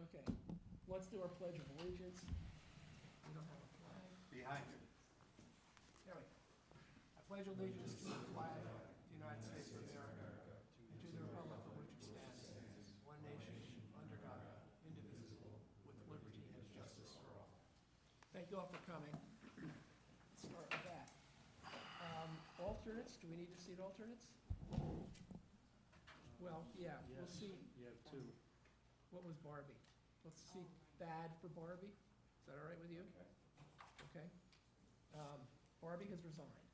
Okay, let's do our Pledge of Allegiance. We don't have a flag. Behind you. There we go. I pledge allegiance to the flag of the United States of America and to the republic for which it stands, one nation, under God, indivisible, with liberty and justice for all. Thank you all for coming. Let's start with that. Alternates, do we need to seat alternates? Well, yeah, we'll see. You have two. What was Barbie? Let's see, Thad for Barbie. Is that all right with you? Okay. Barbie has resigned,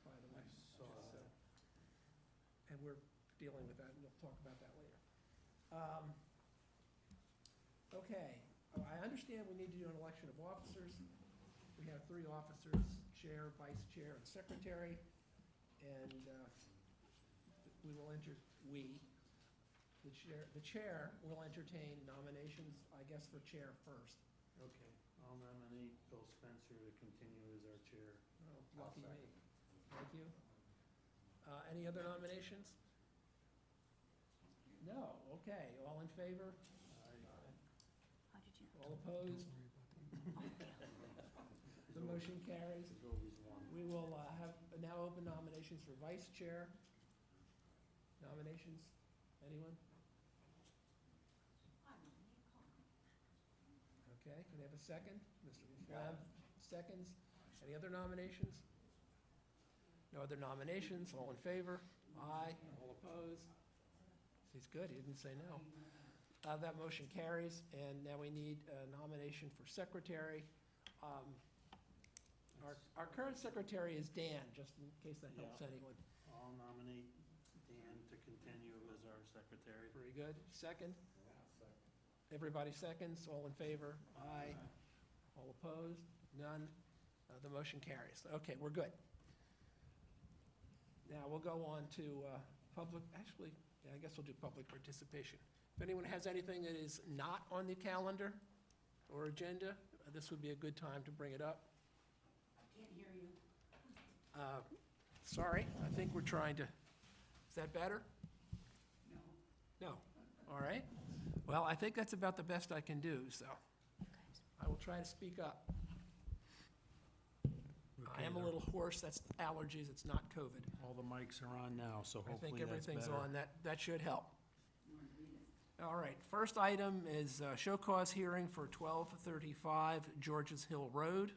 by the way. Saw So- that. And we're dealing with that, and we'll talk about that later. Okay, I understand we need to do an election of officers. We have 3 officers, chair, vice chair, and secretary. And we will the chair will entertain nominations, I guess, for chair first. Okay, I'll nominate Bill Spencer to continue as our chair. Oh, lucky me. Thank you. Any other nominations? No, okay, all in favor? How did you? All opposed? The motion carries. There's always one. We will have, now open nominations for vice chair. Nominations, anyone? Okay, can I have a second? Mr. Laflamme, seconds. Any other nominations? No other nominations, all in favor? Aye, all opposed? He's good, he didn't say no. That motion carries, and now we need a nomination for secretary. Our current secretary is Dan, just in case that helps Yeah. anyone. I'll nominate Dan to continue as our secretary. Very good. Second? Everybody seconds, all in favor? Aye. All opposed? None? The motion carries. Okay, we're good. Now, we'll go on to public, actually, yeah, I guess we'll do public participation. If anyone has anything that is not on the calendar or agenda, this would be a good time to bring it up. I can't hear you. Sorry, I think we're trying to, is that better? No. No. All right. Well, I think that's about the best I can do, so I will try to speak up. I am a little hoarse, that's allergies, it's not COVID. All the mics are on now, so I think hopefully that's everything's better. on, that should help. All right, first item is show cause hearing for 1235 Georges Hill Road.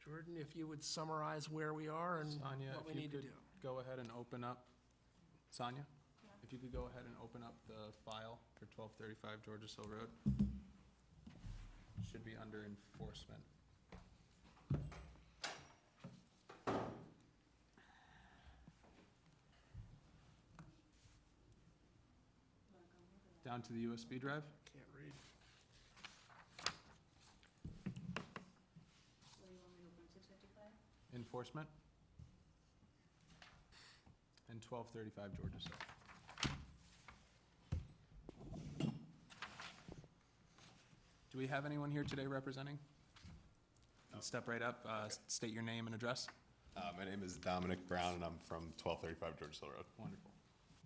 Jordan, if you would summarize where we are and Sonia, what we if you need to could do. go ahead and open up, Sonia? If you could go ahead and open up the file for 1235 Georges Hill Road. Should be under enforcement. Down to the USB drive. Can't read. What do you want me to open, 655? Enforcement. And 1235 Georges Hill. Do we have anyone here today representing? Step right up, state your name and address. My name is Dominic Brown, and I'm from 1235 Georges Hill Road. Wonderful.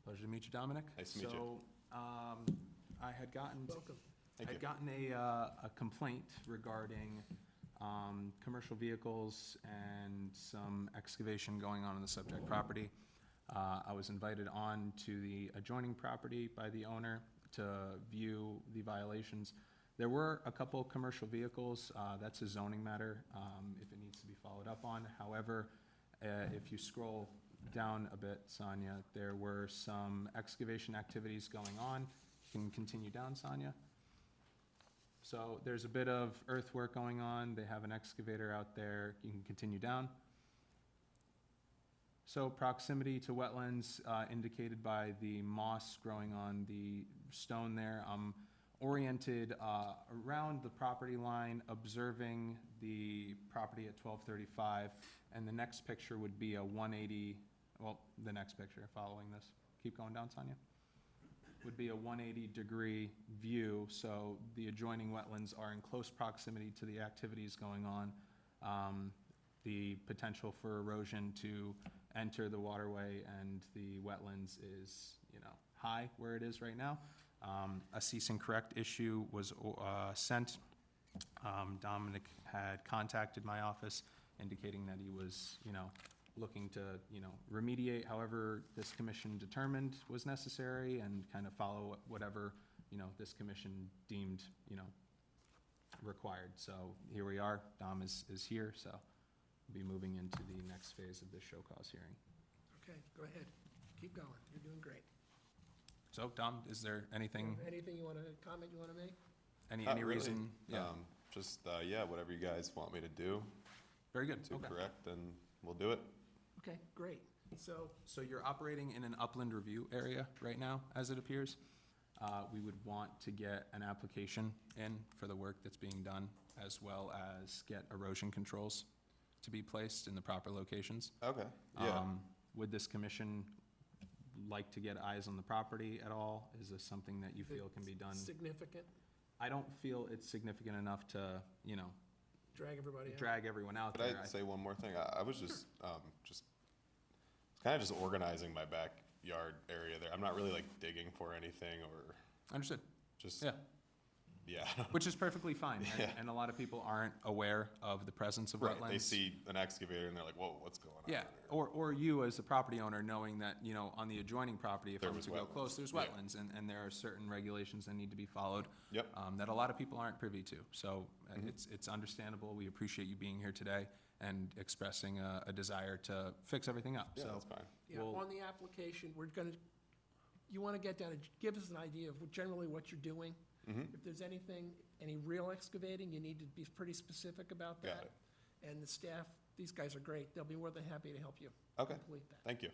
Pleasure to meet you, Dominic. Nice to meet you. So, I had gotten, Welcome. Thank you. a complaint regarding, commercial vehicles and some excavation going on the subject property. I was invited on to the adjoining property by the owner to view the violations. There were a couple commercial vehicles, that's a zoning matter, if it needs to be followed up on. However, if you scroll down a bit, Sonia, there were some excavation activities going on. You can continue down, Sonia. So there's a bit of earthwork going on. They have an excavator out there. You can continue down. So proximity to wetlands indicated by the moss growing on the stone there. Oriented around the property line, observing the property at 1235, and the next picture would be a 180, well, the next picture following this. Keep going down, Sonia. Would be a 180-degree view, so the adjoining wetlands are in close proximity to the activities going on. The potential for erosion to enter the waterway and the wetlands is, high where it is right now. A cease and correct issue was sent. Dominic had contacted my office indicating that he was, looking to, remediate however this commission determined was necessary and kind of follow whatever, this commission deemed, required. So here we are. Dom is here, so we'll be moving into the next phase of this show cause hearing. Okay, go ahead. Keep going. You're doing great. So, Dom, is there anything, Anything you want to, comment you want to make? any Not really. reason? Yeah, Just, yeah, whatever you guys want me to do very good. to Okay. correct, then we'll do it. Okay, great. So, So you're operating in an upland review area right now, as it appears. We would want to get an application in for the work that's being done, as well as get erosion controls to be placed in the proper locations. Okay, yeah. Would this commission like to get eyes on the property at all? Is this something that you feel can be done? significant, I don't feel it's significant enough to, drag everybody out. drag everyone out Could there. I say one more thing? I was just kind of just organizing my backyard area there. I'm not really like digging for anything or Understood, just, yeah. yeah. Which is perfectly fine, and- Yeah. and a lot of people aren't aware of the presence of Right, wetlands. they see an excavator and they're like, whoa, what's going on? Yeah, here?" or you as a property owner knowing that, on the adjoining property, if I There was was to go wetlands. close, there's Yeah. wetlands, and there are certain regulations that need to be followed. Yep. That a lot of people aren't privy to, so Mhm. it's understandable. We appreciate you being here today and expressing a desire to fix everything up, Yeah, so. that's fine. Yeah, Well- on the application, we're going to, you want to get down and give us an idea of generally what you're doing. Mm-hmm. If there's anything, any real excavating, you need to be pretty specific about Got that. it. And the staff, these guys are great. They'll be more than happy to help you Okay, complete that. thank you.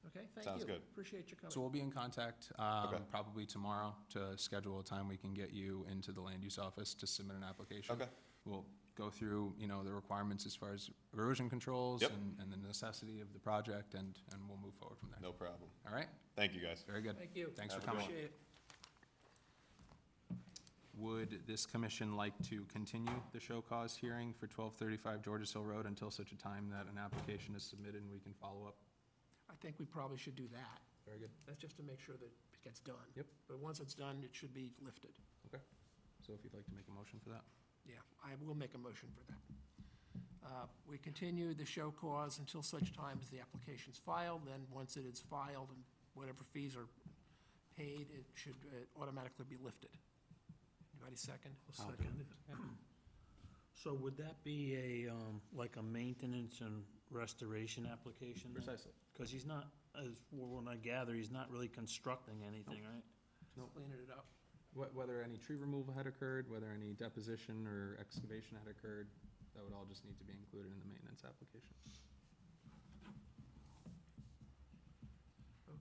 Okay, thank you. Sounds good. Appreciate you coming. So we'll be in contact, Okay. probably tomorrow to schedule a time we can get you into the land use office to submit an application. Okay, We'll go through, the requirements as far as erosion controls Yep. and the necessity of the project, and we'll move forward from there. no problem. All right? Thank you, guys. Very good. Thank you. Thanks for Have a good coming. one. Appreciate it. Would this commission like to continue the show cause hearing for 1235 Georges Hill Road until such a time that an application is submitted and we can follow up? I think we probably should do that. Very good. That's just to make sure that it gets done. Yep. But once it's done, it should be lifted. So if you'd like to make a motion for that? Yeah, I will make a motion for that. We continue the show cause until such time as the application's filed, then once it is filed and whatever fees are paid, it should automatically be lifted. Anybody second? I'll second it. So would that be like a maintenance and restoration application then? Precisely. Because he's not, as when I gather, he's not really constructing anything, right? Cleaning it up. Whether any tree removal had occurred, whether any deposition or excavation had occurred, that would all just need to be included in the maintenance application.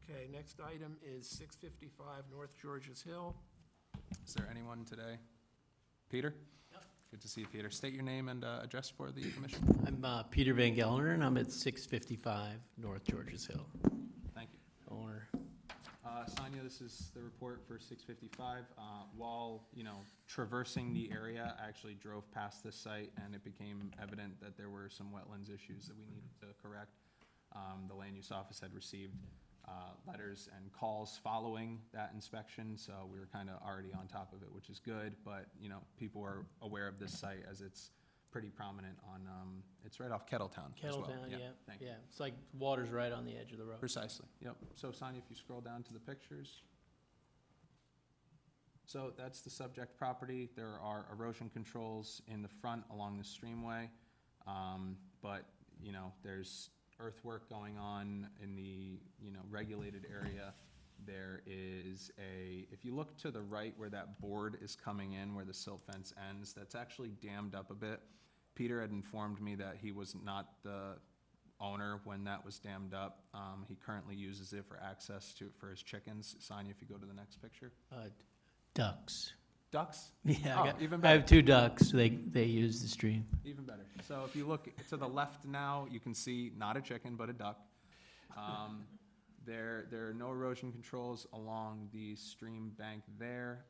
Okay, next item is 655 North Georges Hill. Is there anyone today? Peter? Good to see you, Peter. State your name and address for the commission. I'm Peter Van Gelder, and I'm at 655 North Georges Hill, Thank you. owner. Sonia, this is the report for 655. While, traversing the area, I actually drove past this site, and it became evident that there were some wetlands issues that we needed to correct. The land use office had received letters and calls following that inspection, so we were kind of already on top of it, which is good. But, people are aware of this site as it's pretty prominent on, it's right off Kettletown as well. Kettletown, yeah, Thank you. yeah. It's like water's right on the edge of the road. Precisely, yep. So Sonia, if you scroll down to the pictures. So that's the subject property. There are erosion controls in the front along the streamway. But, there's earthwork going on in the, regulated area. There is if you look to the right where that board is coming in, where the silt fence ends, that's actually dammed up a bit. Peter had informed me that he was not the owner when that was dammed up. He currently uses it for access for his chickens. Sonia, if you go to the next picture. Ducks. Ducks? Yeah, Oh, even I better. have 2 ducks. They use the stream. Even better. So if you look to the left now, you can see not a chicken, but a duck. There are no erosion controls along the stream bank there.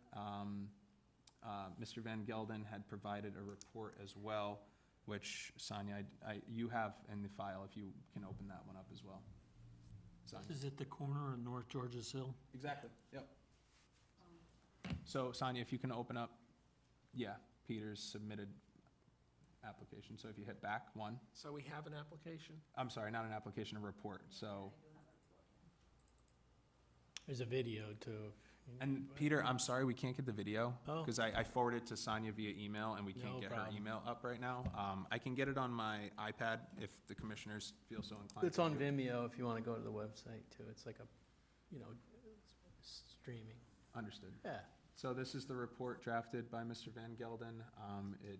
Mr. Van Gelden had provided a report as well, which, Sonia, you have in the file, if you can open that one up as well. Sonia. Is it the corner of North Georges Hill? Exactly, yep. So Sonia, if you can open up, yeah, Peter's submitted application. So if you hit back one, So we have an application? I'm sorry, not an application, a report. So, There's a video too. and Peter, I'm sorry, we can't get the video Oh. because I forwarded it to Sonia via email and we can't No get her problem. email up right now. I can get it on my iPad if the commissioners feel so inclined. It's to on do it. Vimeo if you want to go to the website too. It's like a, streaming. Understood. Yeah. So this is the report drafted by Mr. Van Gelden. It,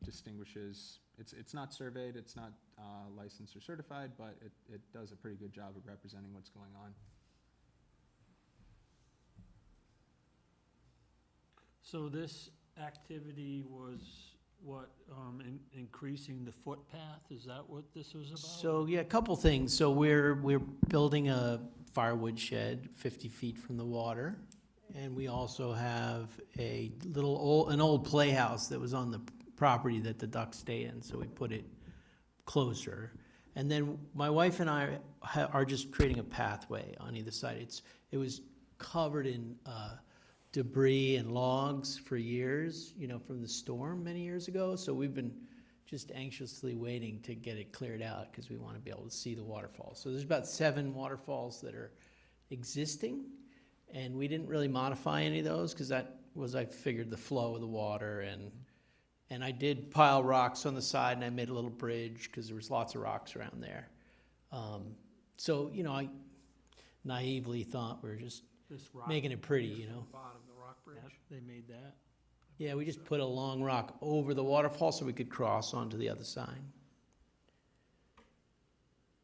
distinguishes, it's not surveyed, it's not licensed or certified, but it does a pretty good job of representing what's going on. So this activity was what, increasing the footpath? Is that what this was about? So, yeah, a couple things. So we're building a firewood shed 50 feet from the water. And we also have an old playhouse that was on the property that the ducks stay in, so we put it closer. And then my wife and I are just creating a pathway on either side. It was covered in debris and logs for years, from the storm many years ago. So we've been just anxiously waiting to get it cleared out because we want to be able to see the waterfalls. So there's about 7 waterfalls that are existing, and we didn't really modify any of those because that was, I figured, the flow of the water. And I did pile rocks on the side, and I made a little bridge because there was lots of rocks around there. So, I naively thought we were just This rock? making it pretty, Bottom, the rock bridge? Yep, they made that? Yeah, we just put a long rock over the waterfall so we could cross onto the other side.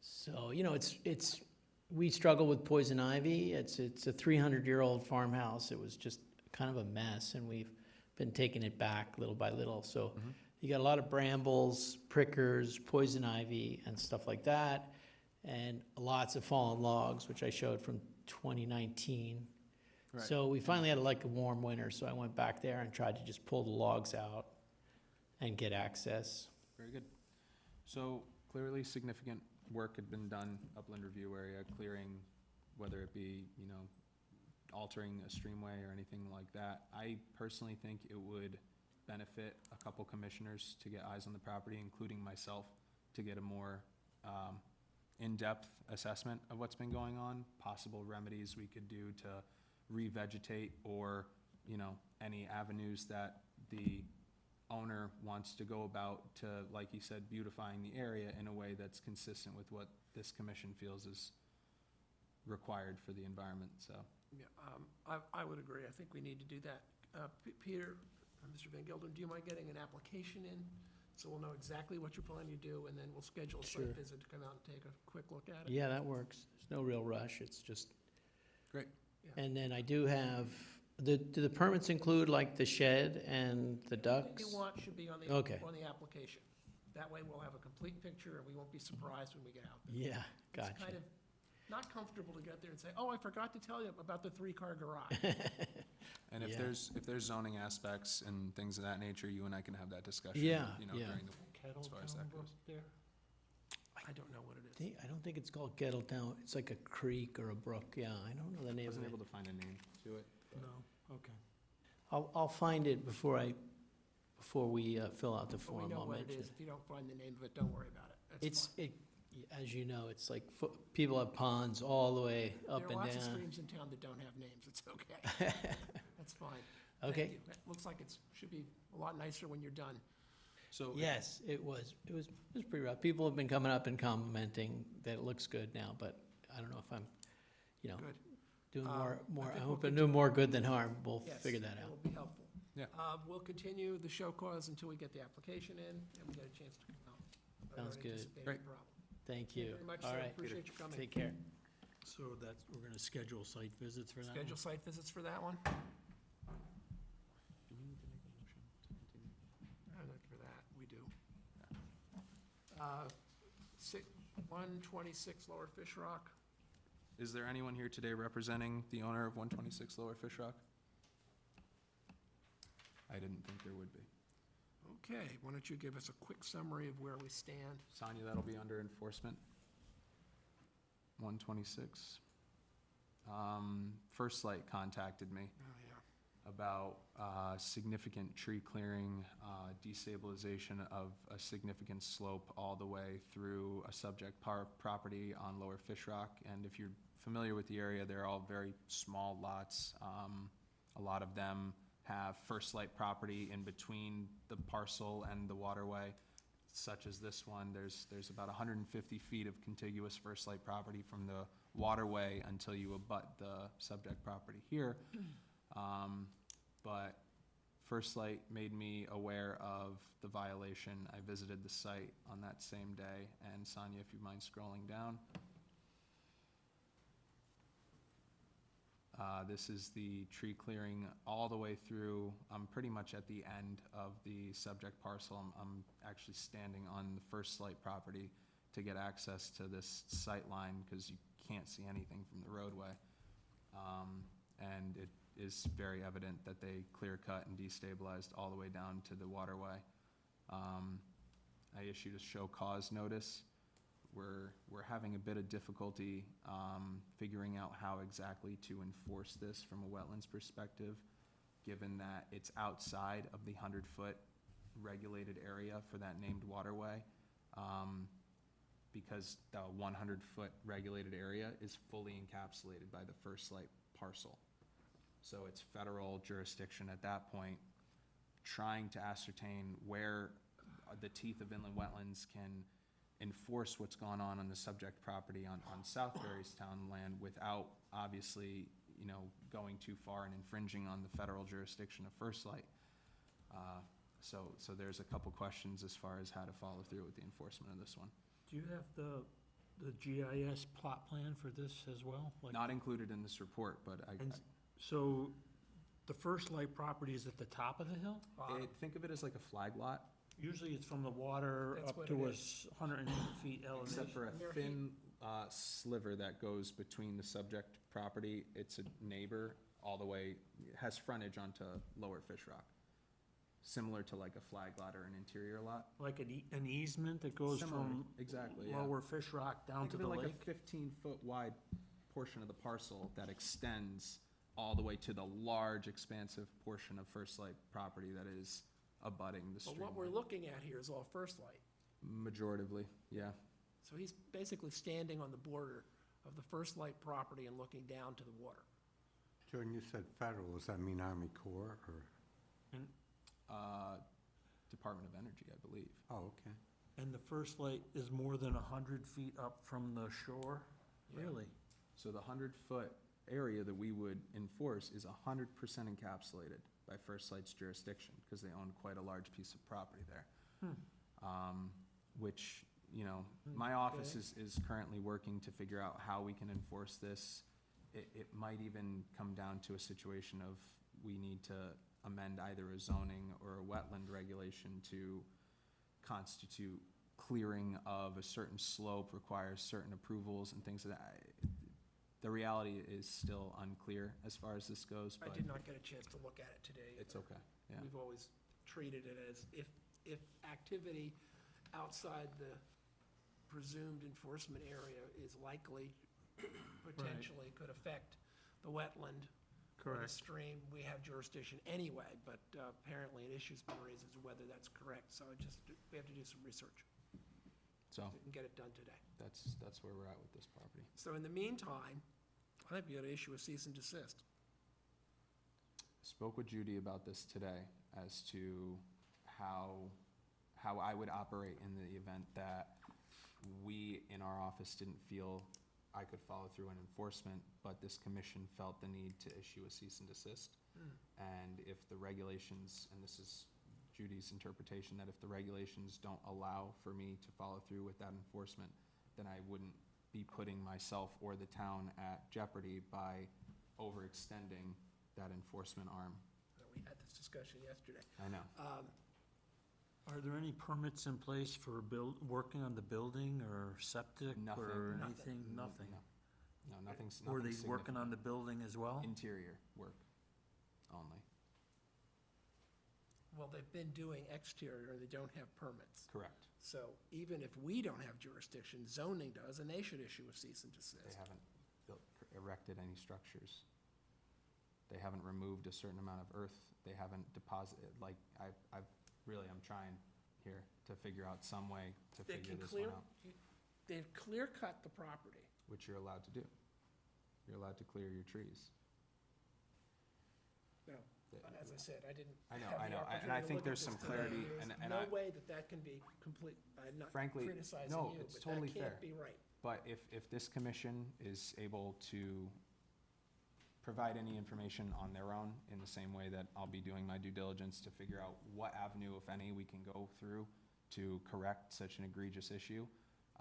So, we struggle with poison ivy. It's a 300-year-old farmhouse. It was just kind of a mess, and we've been taking it back little by little. So you got a lot of brambles, prickers, poison ivy, and stuff like that, and lots of fallen logs, which I showed from 2019. Right. So we finally had a warm winter, so I went back there and tried to just pull the logs out and get access. Very good. So clearly significant work had been done upland review area, clearing, whether it be, altering a streamway or anything like that. I personally think it would benefit a couple commissioners to get eyes on the property, including myself, to get a more in-depth assessment of what's been going on, possible remedies we could do to revegetate, or, any avenues that the owner wants to go about to, like you said, beautifying the area in a way that's consistent with what this commission feels is required for the environment, so. Yeah, I would agree. I think we need to do that. Peter, Mr. Van Gelder, do you mind getting an application in? So we'll know exactly what you're planning to do, and then we'll schedule a Sure. site visit to come out and take a quick look at it. Yeah, that works. There's no real rush. It's just. Great. Yeah. And then I do have, do the permits include the shed and the ducks? Anything you want should be on the, Okay. on the application. That way we'll have a complete picture, and we won't be surprised when we get out there. Yeah, It's gotcha. kind of not comfortable to get there and say, oh, I forgot to tell you about the 3-car garage. And if Yeah. there's zoning aspects and things of that nature, you and I can have that discussion, Yeah, during yeah. the, as far as that goes. There? I don't know what it is. I don't think it's called Kettletown. It's like a creek or a brook. Yeah, I don't know the name of Wasn't it. able to find a name to it. No, okay. I'll find it before we fill out the But we form. know I'll what it mention is. If you don't find the name of it, don't worry about it. That's fine. As you know, it's people have ponds all the way up and There are lots of down. streams in town that don't have names. It's okay. That's fine. Thank Okay. you. It looks like it should be a lot nicer when you're done. So. Yes, it was pretty rough. People have been coming up and commenting that it looks good now, but I don't know if I'm, Good. doing I more, think I we'll hope I'm doing more good than harm. We'll Yes, figure that It out. will be helpful. Yeah. We'll continue the show cause until we get the application in and we get a chance to come out. I don't Sounds good. anticipate any Great. problem. Thank you. Very much, All sir. right, Appreciate you coming. take care. So we're gonna schedule site visits for that one? Schedule site visits for that one? Do we need to make a motion to continue? Not for that, we do. 126 Lower Fish Rock. Is there anyone here today representing the owner of 126 Lower Fish Rock? I didn't think there would be. Okay, why don't you give us a quick summary of where we stand? Sonia, that'll be under enforcement. 126. First Light contacted me. Oh, about significant tree clearing, destabilization of a significant slope all the way through a subject property on Lower Fish Rock. And if you're familiar with the area, they're all very small lots. A lot of them have First Light property in between the parcel and the waterway, such as this one. There's about 150 feet of contiguous First Light property from the waterway until you abut the subject property here. But First Light made me aware of the violation. I visited the site on that same day, and Sonia, if you mind scrolling down. This is the tree clearing all the way through. I'm pretty much at the end of the subject parcel. I'm actually standing on the First Light property to get access to this sight line because you can't see anything from the roadway. And it is very evident that they clear cut and destabilized all the way down to the waterway. I issued a show cause notice. We're having a bit of difficulty figuring out how exactly to enforce this from a wetlands perspective, given that it's outside of the 100-foot regulated area for that named waterway, because the 100-foot regulated area is fully encapsulated by the First Light parcel. So it's federal jurisdiction at that point. Trying to ascertain where the teeth of inland wetlands can enforce what's gone on the subject property on Southbury's town land without obviously, going too far and infringing on the federal jurisdiction of First Light. So there's a couple questions as far as how to follow through with the enforcement of this one. Do you have the GIS plot plan for this as well? Like- Not included in this report, but And so the First Light property is at the top of the hill? think of it as like a flag lot, Usually it's from the water That's up what to it a is. 180 feet elevation. except for a They're thin sliver that goes between the subject property. It's a neighbor all the way, it has frontage onto Lower Fish Rock, similar to like a flag lot or an interior lot. Like an easement that goes Similar, from exactly, yeah. Lower Fish Rock down Think to of the it like lake? a 15-foot wide portion of the parcel that extends all the way to the large expansive portion of First Light property that is abutting the But stream. what we're looking at here is all First Light. Majoritively, yeah. So he's basically standing on the border of the First Light property and looking down to the water. Jordan, you said federal, does that mean Army Corps, or, Department of Energy, I believe. oh, okay. And the First Light is more than 100 feet up from the shore? Yeah. Really? So the 100-foot area that we would enforce is 100% encapsulated by First Light's jurisdiction, because they own quite a large piece of property there. Which, my office is currently working to figure out how we can enforce this. It might even come down to a situation of we need to amend either a zoning or a wetland regulation to constitute clearing of a certain slope requires certain approvals and things like that. The reality is still unclear as far as this goes, I but did not get a chance to look at it today. it's okay, yeah. We've always treated it as if activity outside the presumed enforcement area is likely, potentially could affect the wetland or the stream, we have jurisdiction anyway, but apparently an issue's been raised as to whether that's correct, so we have to do some research. So Didn't get it done today. that's where we're at with this property. So in the meantime, I think we ought to issue a cease and desist. Spoke with Judy about this today as to how I would operate in the event that we in our office didn't feel I could follow through on enforcement, but this commission felt the need to issue a cease and desist. And if the regulations, and this is Judy's interpretation, that if the regulations don't allow for me to follow through with that enforcement, then I wouldn't be putting myself or the town at jeopardy by overextending that enforcement arm. We had this discussion yesterday. I know. Are there any permits in place for working on the building or septic Nothing. or Nothing. anything? Nothing? No, nothing's, Were nothing's they working on significant. the building as well? Interior work only, Well, they've been doing exterior, they don't have permits. correct. So even if we don't have jurisdiction, zoning does, and they should issue a cease and They desist. haven't erected any structures. they haven't removed a certain amount of earth, they haven't deposited, like, I've really, I'm trying here to figure out some way to They figure can this clear, one out, they've clear-cut the property. which you're allowed to do. You're allowed to clear your trees. No, as I said, I didn't I know, have I the know, and opportunity I to think look at there's this some today. clarity, There's and no I, way that that can be complete, I'm not frankly, criticizing no, you, it's but totally that fair. can't be right. But if this commission is able to provide any information on their own, in the same way that I'll be doing my due diligence to figure out what avenue, if any, we can go through to correct such an egregious issue,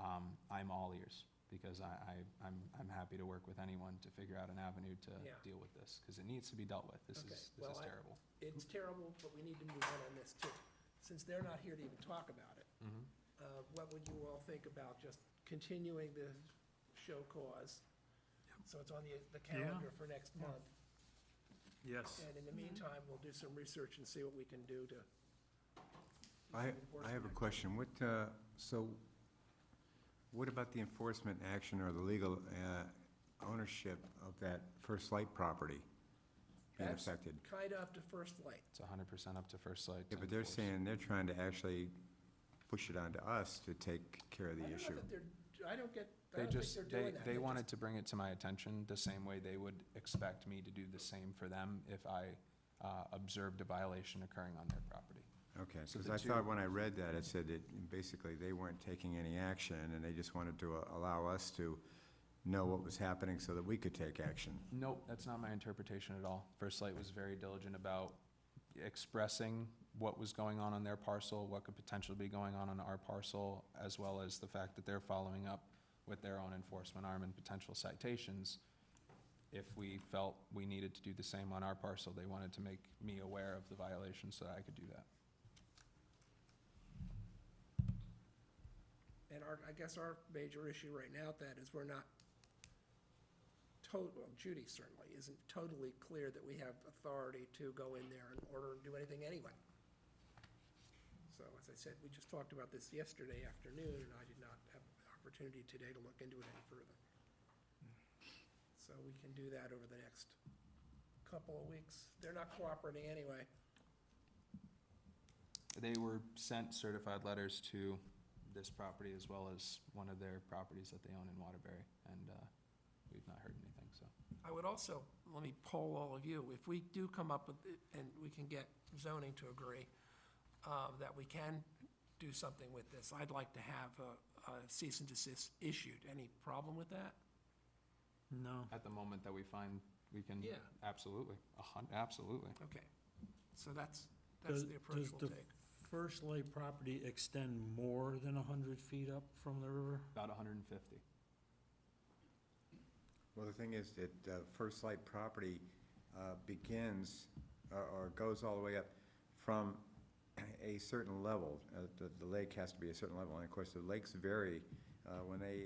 I'm all ears, because I'm happy to work with anyone to figure out an avenue to Yeah. deal with this, because it needs to be dealt with. This Okay, is well, terrible. It's terrible, but we need to move on this too. Since they're not here to even talk about it, Mhm. what would you all think about just continuing the show cause? So it's on the calendar for next month. Yes. And in the meantime, we'll do some research and see what we can do to. I have a question. So what about the enforcement action or the legal ownership of that First Light property being That's affected? kind of up to First Light. It's 100% up to First Light. Yeah, to but they're enforce. saying they're trying to actually push it onto us to take care of I the don't know issue. that they're, I don't get, I They don't think just, they're doing that. they wanted to bring it to my attention the same way they would expect me to do the same for them if I observed a violation occurring on their property. Okay, So because the I thought two- when I read that, it said that basically they weren't taking any action, and they just wanted to allow us to know what was happening so that we could take action. Nope, that's not my interpretation at all. First Light was very diligent about expressing what was going on their parcel, what could potentially be going on our parcel, as well as the fact that they're following up with their own enforcement arm and potential citations. If we felt we needed to do the same on our parcel, they wanted to make me aware of the violation so that I could do that. And I guess our major issue right now with that is we're not well, Judy certainly isn't totally clear that we have authority to go in there and order and do anything anyway. So as I said, we just talked about this yesterday afternoon, and I did not have the opportunity today to look into it any further. So we can do that over the next couple of weeks. They're not cooperating anyway. They were sent certified letters to this property as well as one of their properties that they own in Waterbury, and we've not heard anything, so. I would also, let me poll all of you, if we do come up with, and we can get zoning to agree, that we can do something with this, I'd like to have a cease and desist issued. Any problem with that? No. At the moment that we find we can, Yeah. absolutely, absolutely. Okay, so that's the approach Does we'll the take. First Light property extend more than 100 feet up from the river? About 150. Well, the thing is that First Light property begins or goes all the way up from a certain level. The lake has to be a certain level, and of course, the lakes vary. When they,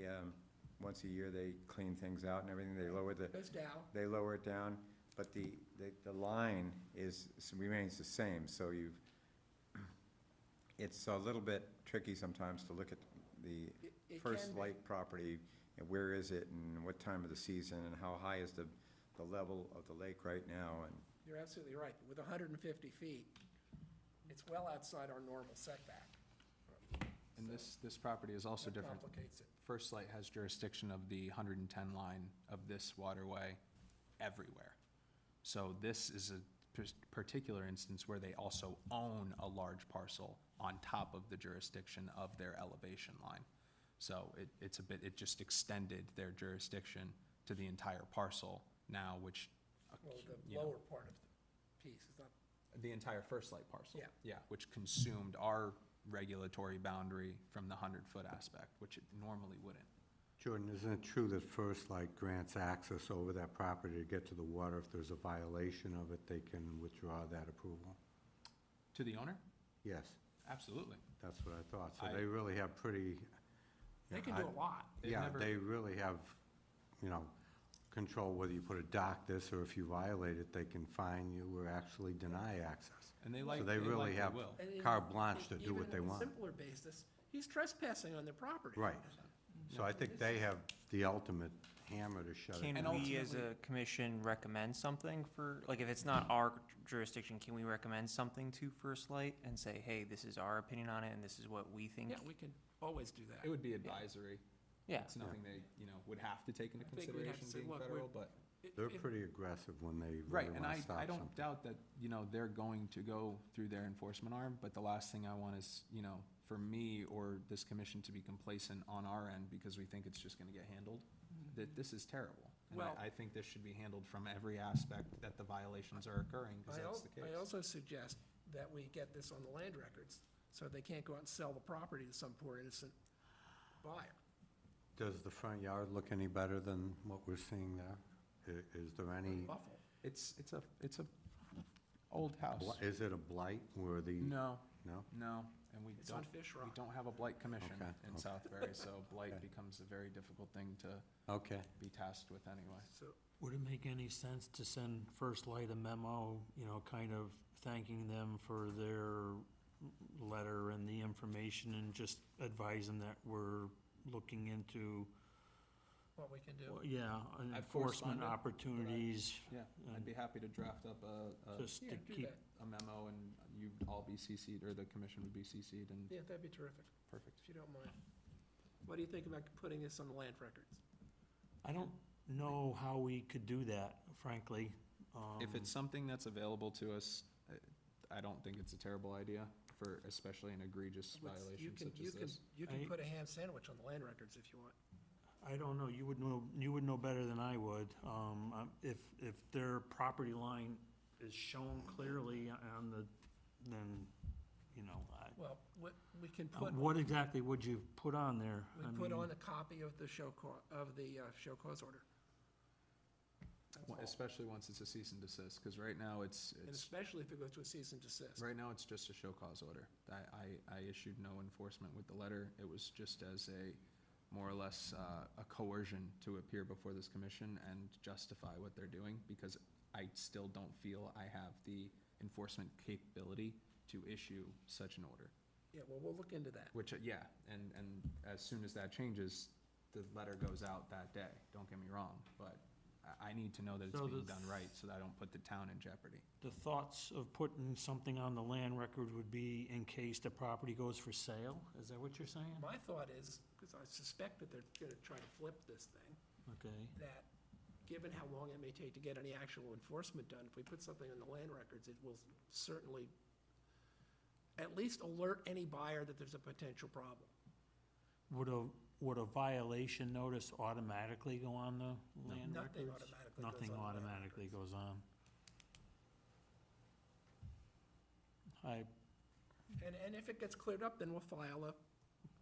once a year, they clean things out and everything, they lower Goes down. they lower it down, but the line remains the same, so it's a little bit tricky sometimes to look at the It First can be. Light property, and where is it, and what time of the season, and how high is the level of the lake right now, and You're absolutely right. With 150 feet, it's well outside our normal setback. And this property is also That different. complicates it. First Light has jurisdiction of the 110 line of this waterway everywhere. So this is a particular instance where they also own a large parcel on top of the jurisdiction of their elevation line. So it just extended their jurisdiction to the entire parcel now, which, Well, you the know, lower part of the piece is not, the entire First Light parcel. Yeah. Yeah, which consumed our regulatory boundary from the 100-foot aspect, which it normally wouldn't. Jordan, isn't it true that First Light grants access over that property to get to the water? If there's a violation of it, they can withdraw that approval? To the owner? Yes, Absolutely. that's what I thought. So I- they really have pretty. they can do a lot. They've Yeah, never- they really have, control whether you put a dock this, or if you violate it, they can fine you or actually deny access. And they So they really likely have will. And in- carte blanche to do what they Even on want. a simpler basis, he's trespassing on their property. Right. So I think they have the ultimate hammer to shut it Can down. we, as a commission, recommend something for, like, if it's not our jurisdiction, can we recommend something to First Light and say, hey, this is our opinion on it, and this is what we think? Yeah, we can always do that. It would be advisory. Yeah. It's nothing they, would have to take into I think we'd have to consideration say, being look, federal, but. They're pretty aggressive when they Right, really and want to stop I something. don't doubt that, they're going to go through their enforcement arm, but the last thing I want is, for me or this commission to be complacent on our end because we think it's just gonna get handled. That this is terrible. And Well- I think this should be handled from every aspect that the violations are occurring, because that's the case. I also suggest that we get this on the land records, so they can't go out and sell the property to some poor innocent buyer. Does the front yard look any better than what we're seeing there? Is there any, Buffalo. It's a old house. is it a blight where the? No, No? no, and we It's on don't, Fish we Rock. don't have a blight commission Okay, in okay. Southbury, so blight Okay. becomes a very difficult thing to Okay. be tasked with anyway. So, Would it make any sense to send First Light a memo, kind of thanking them for their letter and the information and just advise them that we're looking into, what we can do. enforcement corresponded, opportunities, Yeah, I'd be happy to draft up just Yeah, to do keep, that. a memo, and you'd all be CC'd, or the commission would be CC'd, and Yeah, that'd be terrific, perfect. if you don't mind. What do you think about putting this on the land records? I don't know how we could do that, frankly. If it's something that's available to us, I don't think it's a terrible idea for especially an egregious You violation can, such as this. you can I- put a ham sandwich on the land records if you want. I don't know, you would know better than I would. If their property line is shown clearly on the, then, Well, we can put, what exactly would you put on there? we I put mean, on a copy of the show show cause order. That's all. Especially once it's a cease and desist, because right now it's, And especially if it goes to a cease and desist. right now it's just a show cause order. I issued no enforcement with the letter. It was just as a, more or less, a coercion to appear before this commission and justify what they're doing, because I still don't feel I have the enforcement capability to issue such an order. Yeah, well, we'll look into that. Which, yeah, and as soon as that changes, the letter goes out that day, don't get me wrong, but I need to know that it's So being the- done right, so that I don't put the town in jeopardy. The thoughts of putting something on the land record would be in case the property goes for sale? Is that what you're saying? My thought is, because I suspect that they're gonna try to flip this thing, Okay. that given how long it may take to get any actual enforcement done, if we put something on the land records, it will certainly at least alert any buyer that there's a potential problem. Would a violation notice automatically go on the land Nothing records? automatically goes Nothing on the land automatically records. goes on. And if it gets cleared up, then we'll file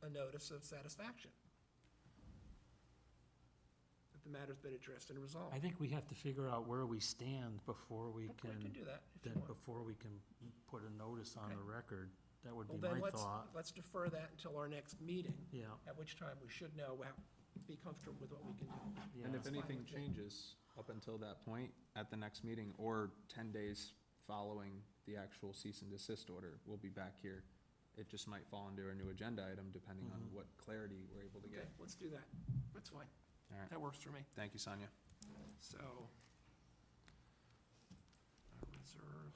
a notice of satisfaction. That the matter's been addressed and resolved. I think we have to figure out where we stand before we Okay, I can can, do that if you then want. before we can put a notice on the record. That would Well, be then my let's, thought. let's defer that until our next meeting, Yeah, at which time we should know, be comfortable with what we can do. yeah. And if That's fine anything with me. changes up until that point, at the next meeting, or 10 days following the actual cease and desist order, we'll be back here. It just might fall into a new agenda item, depending on Mhm. what clarity we're able to Okay, get. let's do that. That's fine. All right, That works for me. thank you, Sonia. So, reserve.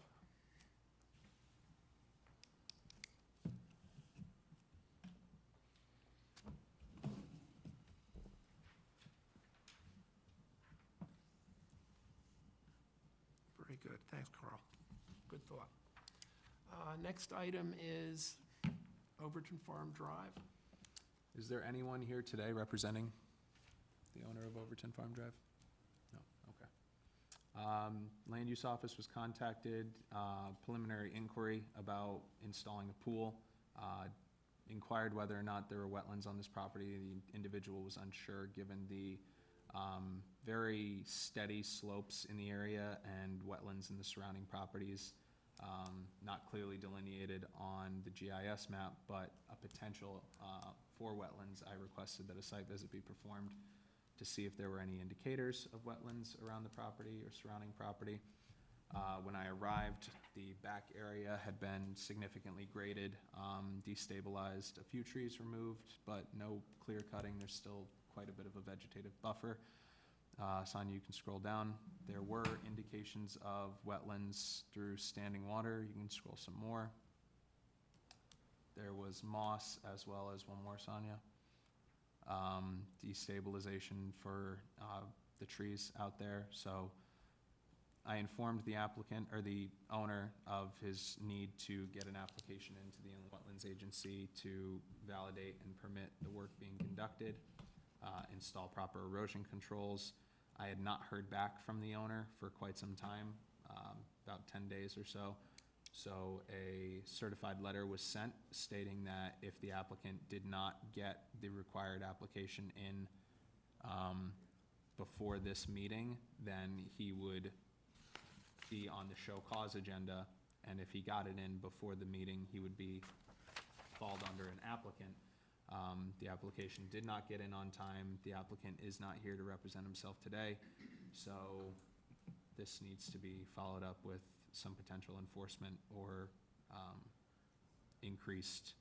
Very good. Thanks, Carl. Good thought. Next item is Overton Farm Drive. Is there anyone here today representing the owner of Overton Farm Drive? No, okay. Land Use Office was contacted, preliminary inquiry about installing a pool. Inquired whether or not there were wetlands on this property. The individual was unsure, given the very steady slopes in the area and wetlands in the surrounding properties. Not clearly delineated on the GIS map, but a potential for wetlands. I requested that a site visit be performed to see if there were any indicators of wetlands around the property or surrounding property. When I arrived, the back area had been significantly graded, destabilized, a few trees removed, but no clear cutting. There's still quite a bit of a vegetative buffer. Sonia, you can scroll down. There were indications of wetlands through standing water. You can scroll some more. There was moss as well as one more, Sonia. Destabilization for the trees out there. So I informed the applicant or the owner of his need to get an application into the Inland Wetlands Agency to validate and permit the work being conducted, install proper erosion controls. I had not heard back from the owner for quite some time, about 10 days or so. So a certified letter was sent stating that if the applicant did not get the required application in before this meeting, then he would be on the show cause agenda, and if he got it in before the meeting, he would be fall under an applicant. The application did not get in on time. The applicant is not here to represent himself today, so this needs to be followed up with some potential enforcement or increased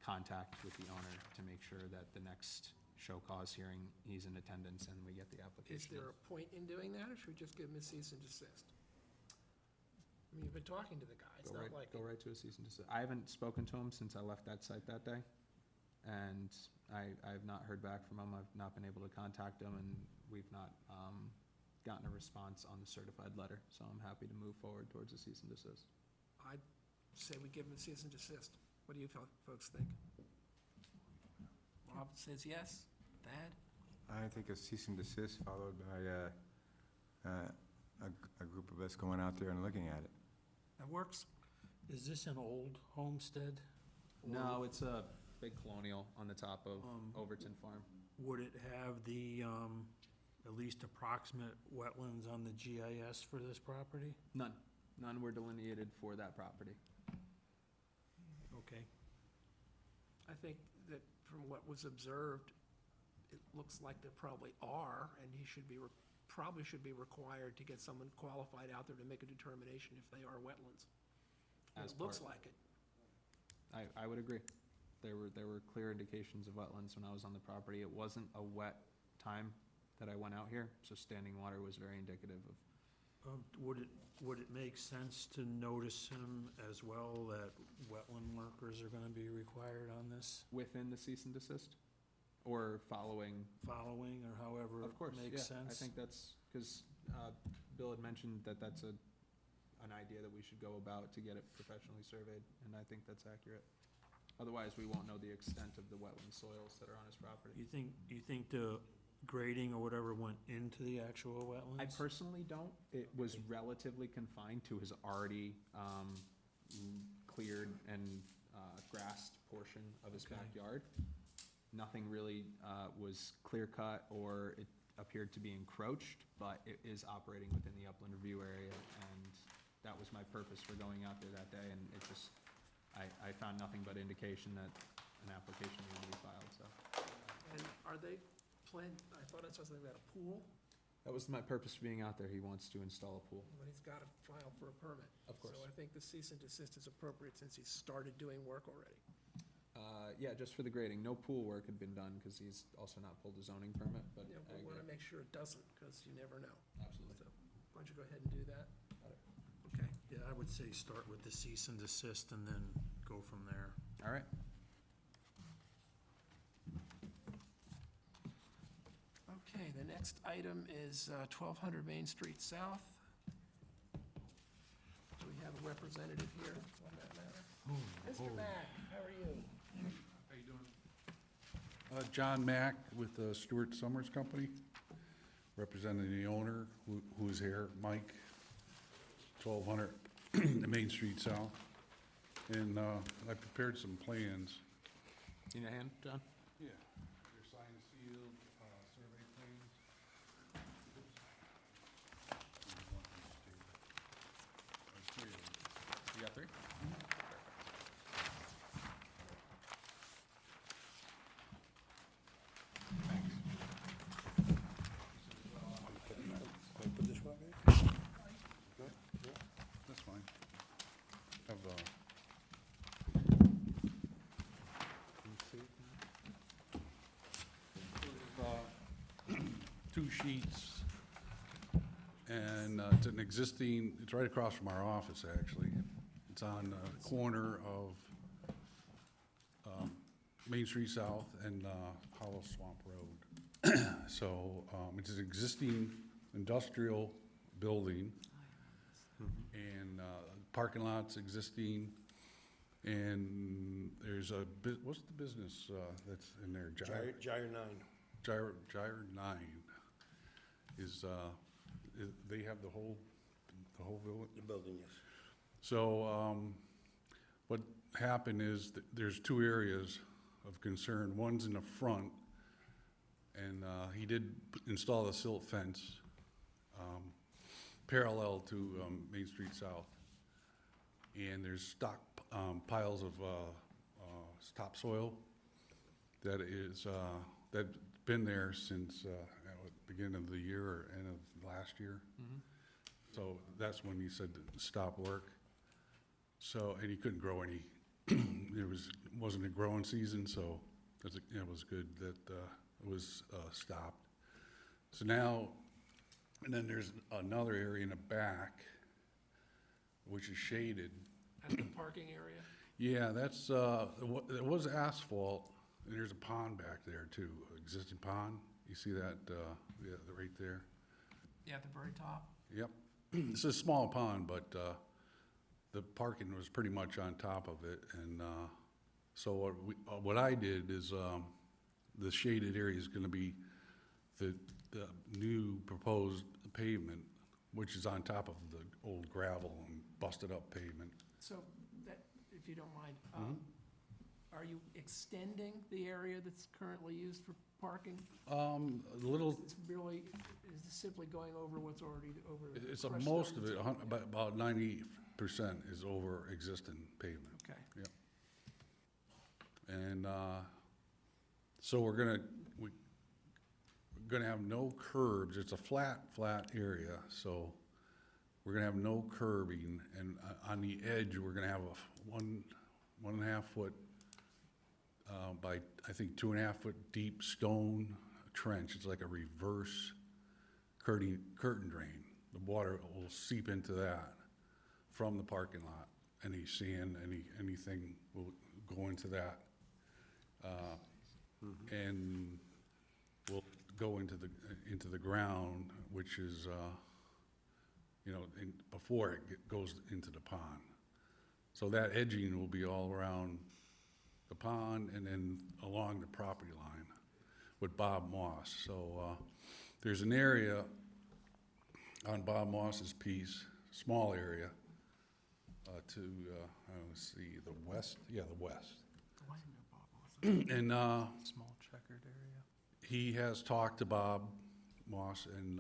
contact with the owner to make sure that the next show cause hearing, he's in attendance and we get the Is application. there a point in doing that, or should we just give him a cease and desist? I mean, you've been talking to the guy, it's not like, Go right to a cease and desist. I haven't spoken to him since I left that site that day, and I've not heard back from him. I've not been able to contact him, and we've not gotten a response on the certified letter, so I'm happy to move forward towards a cease and desist. I'd say we give him a cease and desist. What do you folks think? Rob says yes. Thad? I think a cease and desist followed by a group of us going out there and looking at it. That works? Is this an old homestead? No, it's a big colonial on the top of Um, Overton Farm. Would it have the, at least approximate wetlands on the GIS for this property? None. None were delineated for that property. Okay. I think that from what was observed, it looks like there probably are, and he should be, probably should be required to get someone qualified out there to make a determination if they are wetlands. And As it looks part- like it. I would agree. There were clear indications of wetlands when I was on the property. It wasn't a wet time that I went out here, so standing water was very indicative of. Would it make sense to notice him as well, that wetland workers are gonna be required on this, Within the cease and desist? Or following? following, or however Of course, it yeah. makes sense? I think that's, because Bill had mentioned that that's an idea that we should go about to get it professionally surveyed, and I think that's accurate. Otherwise, we won't know the extent of the wetland soils that are on his property. You think the grading or whatever went into the actual wetlands? I personally don't. It was relatively confined to his already cleared and grassed portion of his Okay. backyard. Nothing really was clear-cut or it appeared to be encroached, but it is operating within the upland review area, and that was my purpose for going out there that day, and it just, I found nothing but indication that an application needed to be filed, so. And are they planned, I thought I saw something about a pool, That was my purpose for being out there. He wants to install a pool. but he's got to file for a permit. Of course. So I think the cease and desist is appropriate since he's started doing work already. Yeah, just for the grading. No pool work had been done because he's also not pulled a zoning permit, but Yeah, I but we want to agree. make sure it doesn't, because you never know. Absolutely. So, why don't you go ahead and do that? Okay. Yeah, I would say start with the cease and desist and then go from there. All right. Okay, the next item is 1200 Main Street South. Do we have a representative here on that matter? Mr. Mack, how are you? How you doing? John Mack with the Stewart Summers Company, representing the owner who's here, Mike, 1200 Main Street South. And I prepared some plans. Need a hand, John? Yeah. They're signed, sealed, survey plans. You got three? Put this one in? Good? Yeah, that's fine. Have, 2 sheets. And it's an existing, it's right across from our office, actually. It's on the corner of Main Street South and Hollow Swamp Road. So it's an existing industrial building, and parking lot's existing, and there's a, what's the business that's in there? Gyre 9. Gyre 9 is, they have the whole building? The building, yes. So, what happened is that there's 2 areas of concern. One's in the front, and he did install a silt fence parallel to Main Street South. And there's stock piles of topsoil that is, that's been there since beginning of the year or end of last year. So that's when he said to stop work. So, and he couldn't grow any, wasn't a growing season, so it was good that it was stopped. So now, and then there's another area in the back, which is shaded. At the parking area? Yeah, that's, it was asphalt, and there's a pond back there too, existing pond. You see that, yeah, right there? Yeah, at the very top? Yep. It's a small pond, but the parking was pretty much on top of it, and so what I did is the shaded area is going to be the new proposed pavement, which is on top of the old gravel and busted up pavement. So that, if you don't mind, are you extending the area that's currently used for parking? A little. It's really, is this simply going over what's already over? It's crushed most stone? of it, about 90% is over existing pavement. Okay. Yep. And so we're gonna have no curbs. It's a flat area, so we're gonna have no curbing. And on the edge, we're gonna have a 1.5 foot by, I think, 2.5 foot deep stone trench. It's like a reverse curtain drain. The water will seep into that from the parking lot. Any sand, anything will go into that. And will go into the ground, which is, before it goes into the pond. So that edging will be all around the pond and then along the property line with Bob Moss. So there's an area on Bob Moss's piece, small area, to, let's see, the west, the west. And Small checkered area. he has talked to Bob Moss, and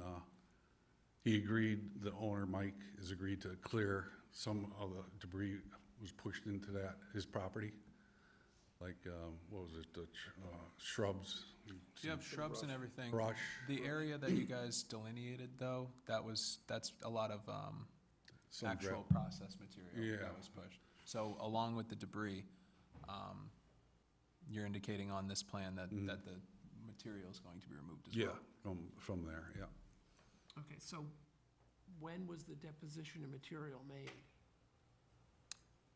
he agreed, the owner, Mike, has agreed to clear some of the debris was pushed into his property. Like, what was it, the shrubs? You have shrubs and everything. Brush. The area that you guys delineated, though, that's a lot of Some actual process material Yeah. that was pushed. So along with the debris, you're indicating on this plan that, that the material is going to be removed as well? Yeah, from there, yeah. Okay, so when was the deposition of material made?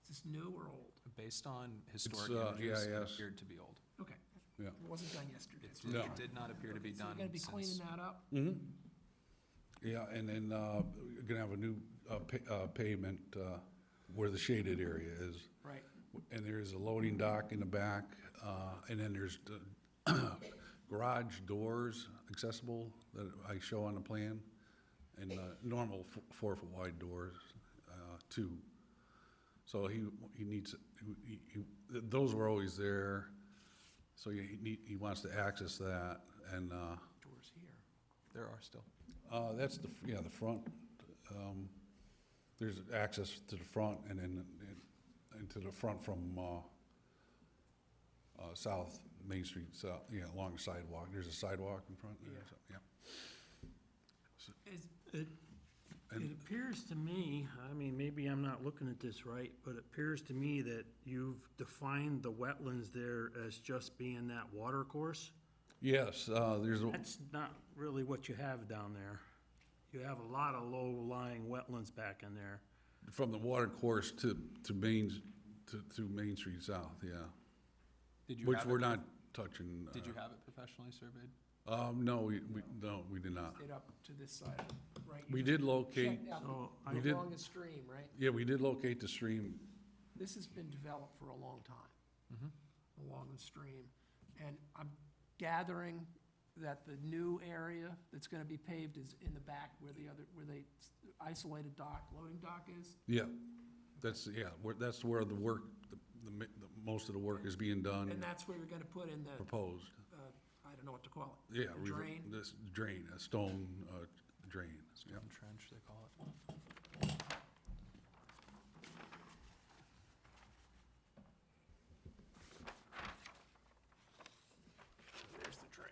Is this new or old? Based on historic EIS. images, it appeared to be old. Okay. Yeah. It wasn't done yesterday. It so- did, No. it did not appear to be So done you're gonna be since. cleaning that up? Yeah, and then we're gonna have a new pavement where the shaded area is. Right. And there's a loading dock in the back, and then there's the garage doors accessible that I show on the plan, and normal 4 foot wide doors, too. So he needs, those were always there, so he wants to access that, and Doors here. There are still. that's the front. There's access to the front and then into the front from South Main Street, along the sidewalk. There's a sidewalk in front there, Yeah. so, Is, It appears to me, I mean, maybe I'm not looking at this right, but it appears to me that you've defined the wetlands there as just being that water course. Yes, there's a, That's not really what you have down there. You have a lot of low-lying wetlands back in there. from the water course to Main, to Main Street South, yeah. Did you Which have we're it, not touching. did you have it professionally surveyed? No, we did not. Stayed up to this side, right? We did locate, Checked out So we did- along the stream, right? yeah, we did locate the stream. This has been developed for a long time, along the stream. And I'm gathering that the new area that's gonna be paved is in the back where the isolated dock, loading dock is? Yeah, that's where the work, most of the work is being done, And that's where you're gonna put in the, proposed. I don't know what to call it. Yeah, The drain? this drain, a stone, drain, yeah. Stone trench, they call it. There's the drain.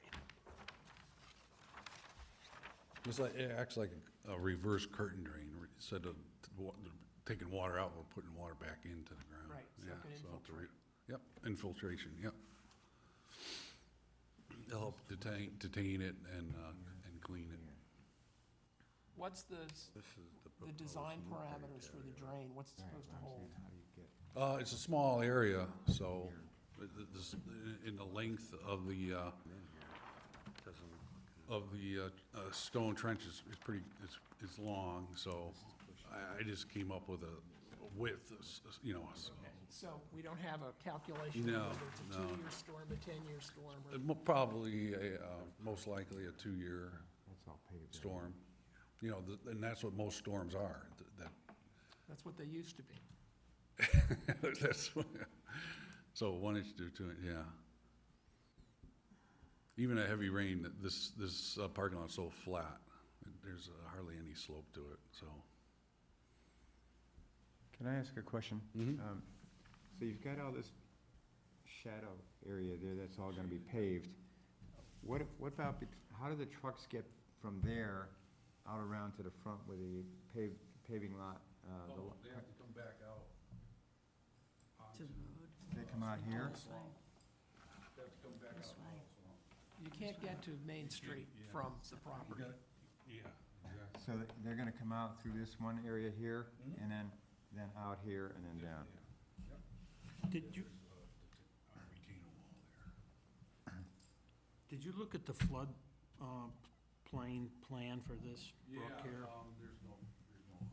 It's like, it acts like a reverse curtain drain, where instead of taking water out, we're putting water back into the ground. Right, so Yeah, it can to infiltrate. Yep, infiltration, yep. It'll help detain it and clean it. What's the This is the proposed design new paved parameters for the area. drain? What's it supposed to hold? How do you get It's a small area, so in the length of the, stone trench is pretty, it's long, so I just came up with a width, So we don't have a calculation No, of whether it's a no. 2-year storm, a 10-year storm, or probably, most likely a 2-year That's all paved. storm. And that's what most storms are, that's what they used to be. that's, so 1 inch to 2 inch, yeah. Even a heavy rain, this parking lot's so flat, there's hardly any slope to it, so. Can I ask a question? Mhm. So you've got all this shadow area there that's all gonna be paved. What about, how do the trucks get from there out around to the front with the paving lot? They have to come back out. To the road. They come out here? This way, They have to come back this way. You can't get to Main Street from the property. Yeah, exactly. So they're gonna come out through this one area here, and then out here, and then down? Did you, Retaining wall there. did you look at the flood, plain plan for this brook here? There's no 100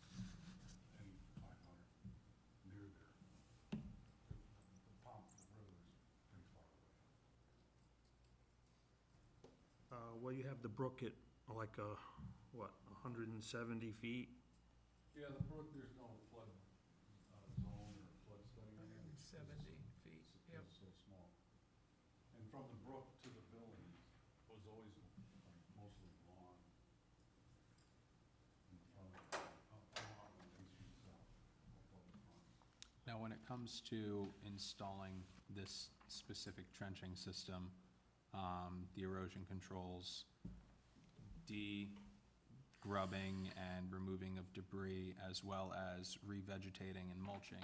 here. And 500 near there. The pump, the river is pretty far away. Well, you have the brook at like 170 feet? Yeah, the brook, there's no flood, zone or flood study on it. 170 feet, yep. It's so small. And from the brook to the building was always like mostly lawn. In front of, along the Main Street South, up the front. Now, when it comes to installing this specific trenching system, the erosion controls, grubbing and removing of debris, as well as revegetating and mulching,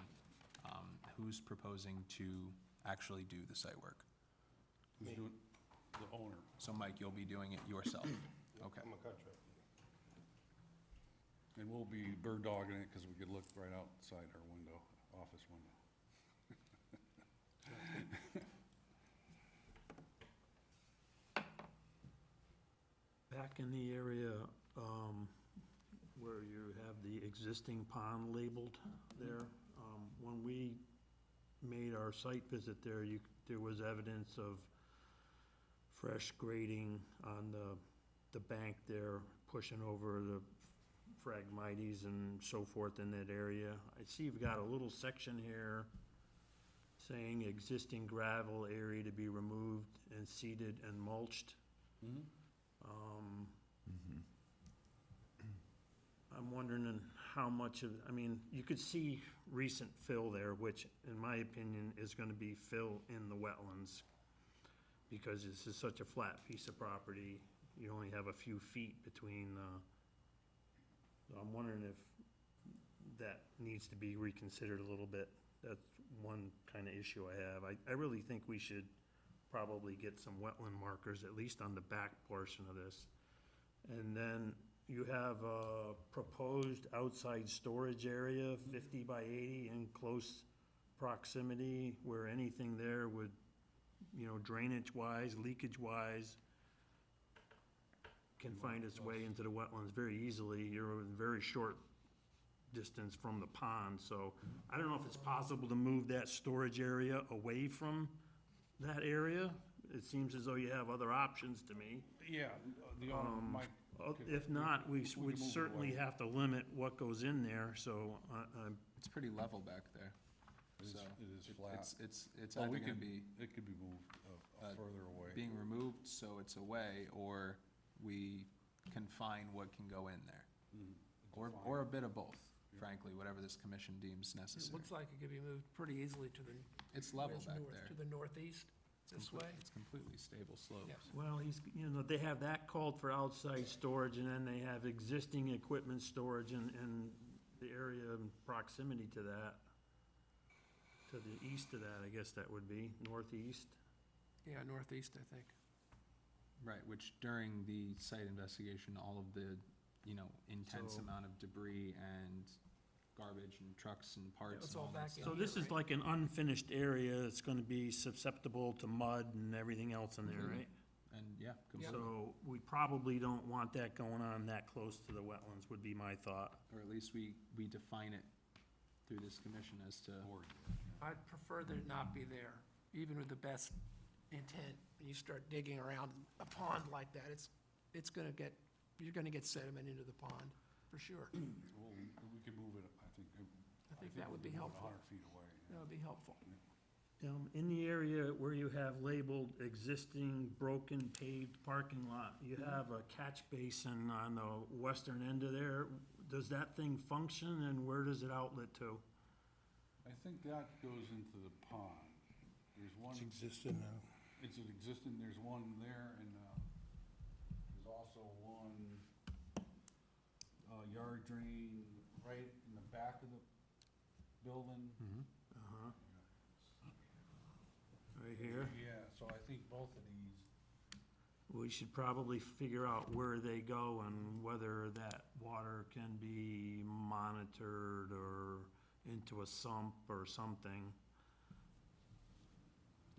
who's proposing to actually do the site work? Who's doing, the owner. So Mike, you'll be doing it yourself? Okay. I'm a contractor. And we'll be bird dogging it because we could look right outside our window, office window. Back in the area, where you have the existing pond labeled there, when we made our site visit there, there was evidence of fresh grading on the bank there, pushing over the phragmites and so forth in that area. I see you've got a little section here saying existing gravel area to be removed and seeded and mulched. I'm wondering how much of, I mean, you could see recent fill there, which in my opinion is gonna be fill in the wetlands. Because this is such a flat piece of property, you only have a few feet between, so I'm wondering if that needs to be reconsidered a little bit. That's one kinda issue I have. I really think we should probably get some wetland markers, at least on the back portion of this. And then you have a proposed outside storage area, 50 by 80, in close proximity, where anything there would, drainage-wise, leakage-wise, can find its way into the wetlands very easily. You're in very short distance from the pond, so I don't know if it's possible to move that storage area away from that area. It seems as though you have other options to me. Yeah, the owner might. If not, we can would move it certainly away. have to limit what goes in there, so I'm It's pretty level back there. It is- So it is it- flat. It's Well, either we gonna could be It could be moved further away. being removed, so it's away, or we confine what can go in there. Mhm. Or a bit of both, frankly, whatever this commission deems It necessary. looks like it could be moved pretty easily to the, It's level where's back north? there. To the northeast, this way? It's completely stable slopes. Yes. Well, they have that called for outside storage, and then they have existing equipment storage in the area in proximity to that. To the east of that, I guess that would be, northeast. Yeah, northeast, I think. Right, which during the site investigation, all of the, intense So- amount of debris and garbage and trucks and parts it's and all all that back in stuff. So here, this is right? like an unfinished area, it's gonna be susceptible to mud and everything else in there, Mhm. right? And, yeah, completely, So we probably don't want that going on that close to the wetlands, would be my thought. or at least we define it through this commission as to, I'd prefer that it not be there, even with the best intent. You start digging around a pond like that, it's gonna get, you're gonna get sediment into the pond, for sure. Well, we could move it, I think. I think that would be helpful. 100 feet away. That would be helpful. In the area where you have labeled existing broken paved parking lot, you have a catch basin on the western end of there. Does that thing function, and where does it outlet to? I think that goes into the pond. There's one. It's existing now. It's an existing, there's one there, and, there's also one, yard drain right in the back of the building. Uh-huh. Right here? Yeah, so I think both of these, We should probably figure out where they go and whether that water can be monitored or into a sump or something.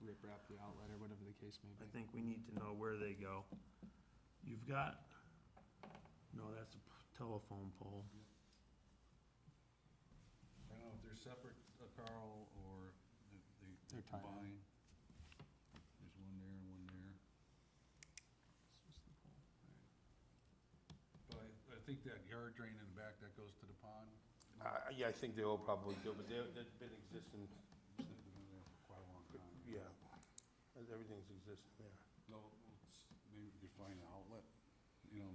rip wrap the outlet or whatever the case may I be. think we need to know where they go. You've got, no, that's a telephone pole. I don't know if they're separate, Carl, or they They're tied up. combine. There's one there and one there. But I think that yard drain in the back, that goes to the pond. Yeah, I think they all probably do, but they've been existing, They've been there for quite a long time. yeah. Everything's existing there. No, maybe we could find an outlet, near,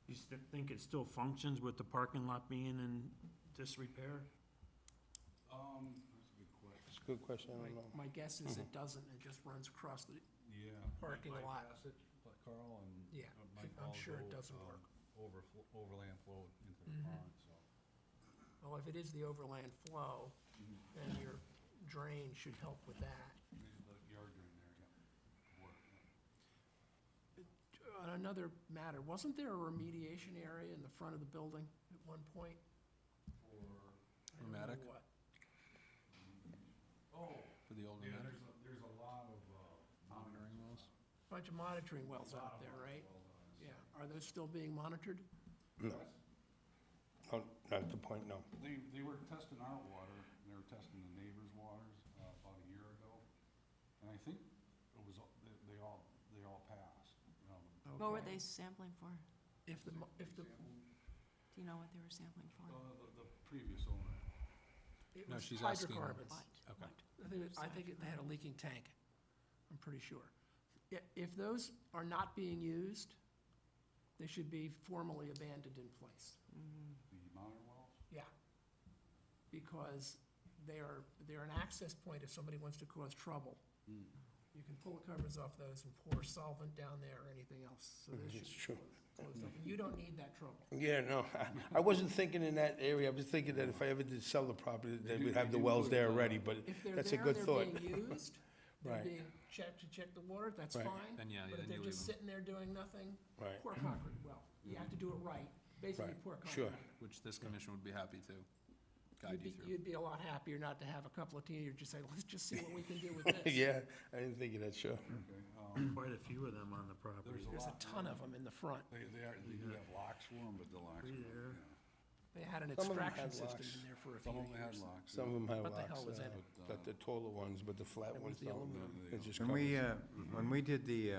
You think it still functions with the parking lot being in disrepair? that's a good question. It's a good question, I don't know. My guess is it doesn't, it just runs across the, Yeah. Parking might lot. bypass it, but Carl, and. Yeah, it might I'm sure it all go, doesn't work. Overland flow into the Mhm. pond, so. well, if it is the overland flow, then your drain should help with that. Maybe the yard drain there, yeah. Work, yeah. On another matter, wasn't there a remediation area in the front of the building at one point? I don't know Pneumatic? what. Oh, For the old yeah, pneumatic there's a lot of, monitoring wells? Bunch of monitoring wells out there, right? Yeah, are those still being monitored? No. Oh, not at the point, no. They were testing our water, and they were testing the neighbors' waters, about a year ago. And I think it was, they all passed, What were Okay. they sampling for? If the, Do you know what they were sampling for? The previous owner. it No, was she's asking- hydrocarbons. What? Okay. What? I think they had a leaking tank, I'm pretty sure. If those are not being used, they should be formally abandoned in place. The monitor wells? Yeah. Because they're an access point if somebody wants to cause trouble. You can pull the covers off those and pour solvent down there or anything else, so those should It's be true. closed up. And you don't need that trouble. Yeah, no, I wasn't thinking in that area, I was thinking that if I ever did sell the property, They that do- we'd have they the do wells put, there already, but If they're that's a there, good they're thought. being used, they're Right. being checked to check the water, that's Right. fine. Then, yeah, But if then they're you just leave 'em. sitting there doing nothing, Right, pour concrete, well, you have to do it right, basically Right, pour concrete. sure. Which this commission would be happy to guide you through. You'd be a lot happier not to have a couple of teenagers just say, let's just see what we can do with this. Yeah, I didn't think of that, sure. Quite a few of them on the property. There's a ton of them in the front. They do have locks for them, but the locks. Three there. They had an Some of them extraction had system locks. in there for a Some few of them had years. locks. Some of them have What the locks, hell was in it? but the taller ones, but the flat That ones was the don't. aluminum. It just When we, covers. when we did the,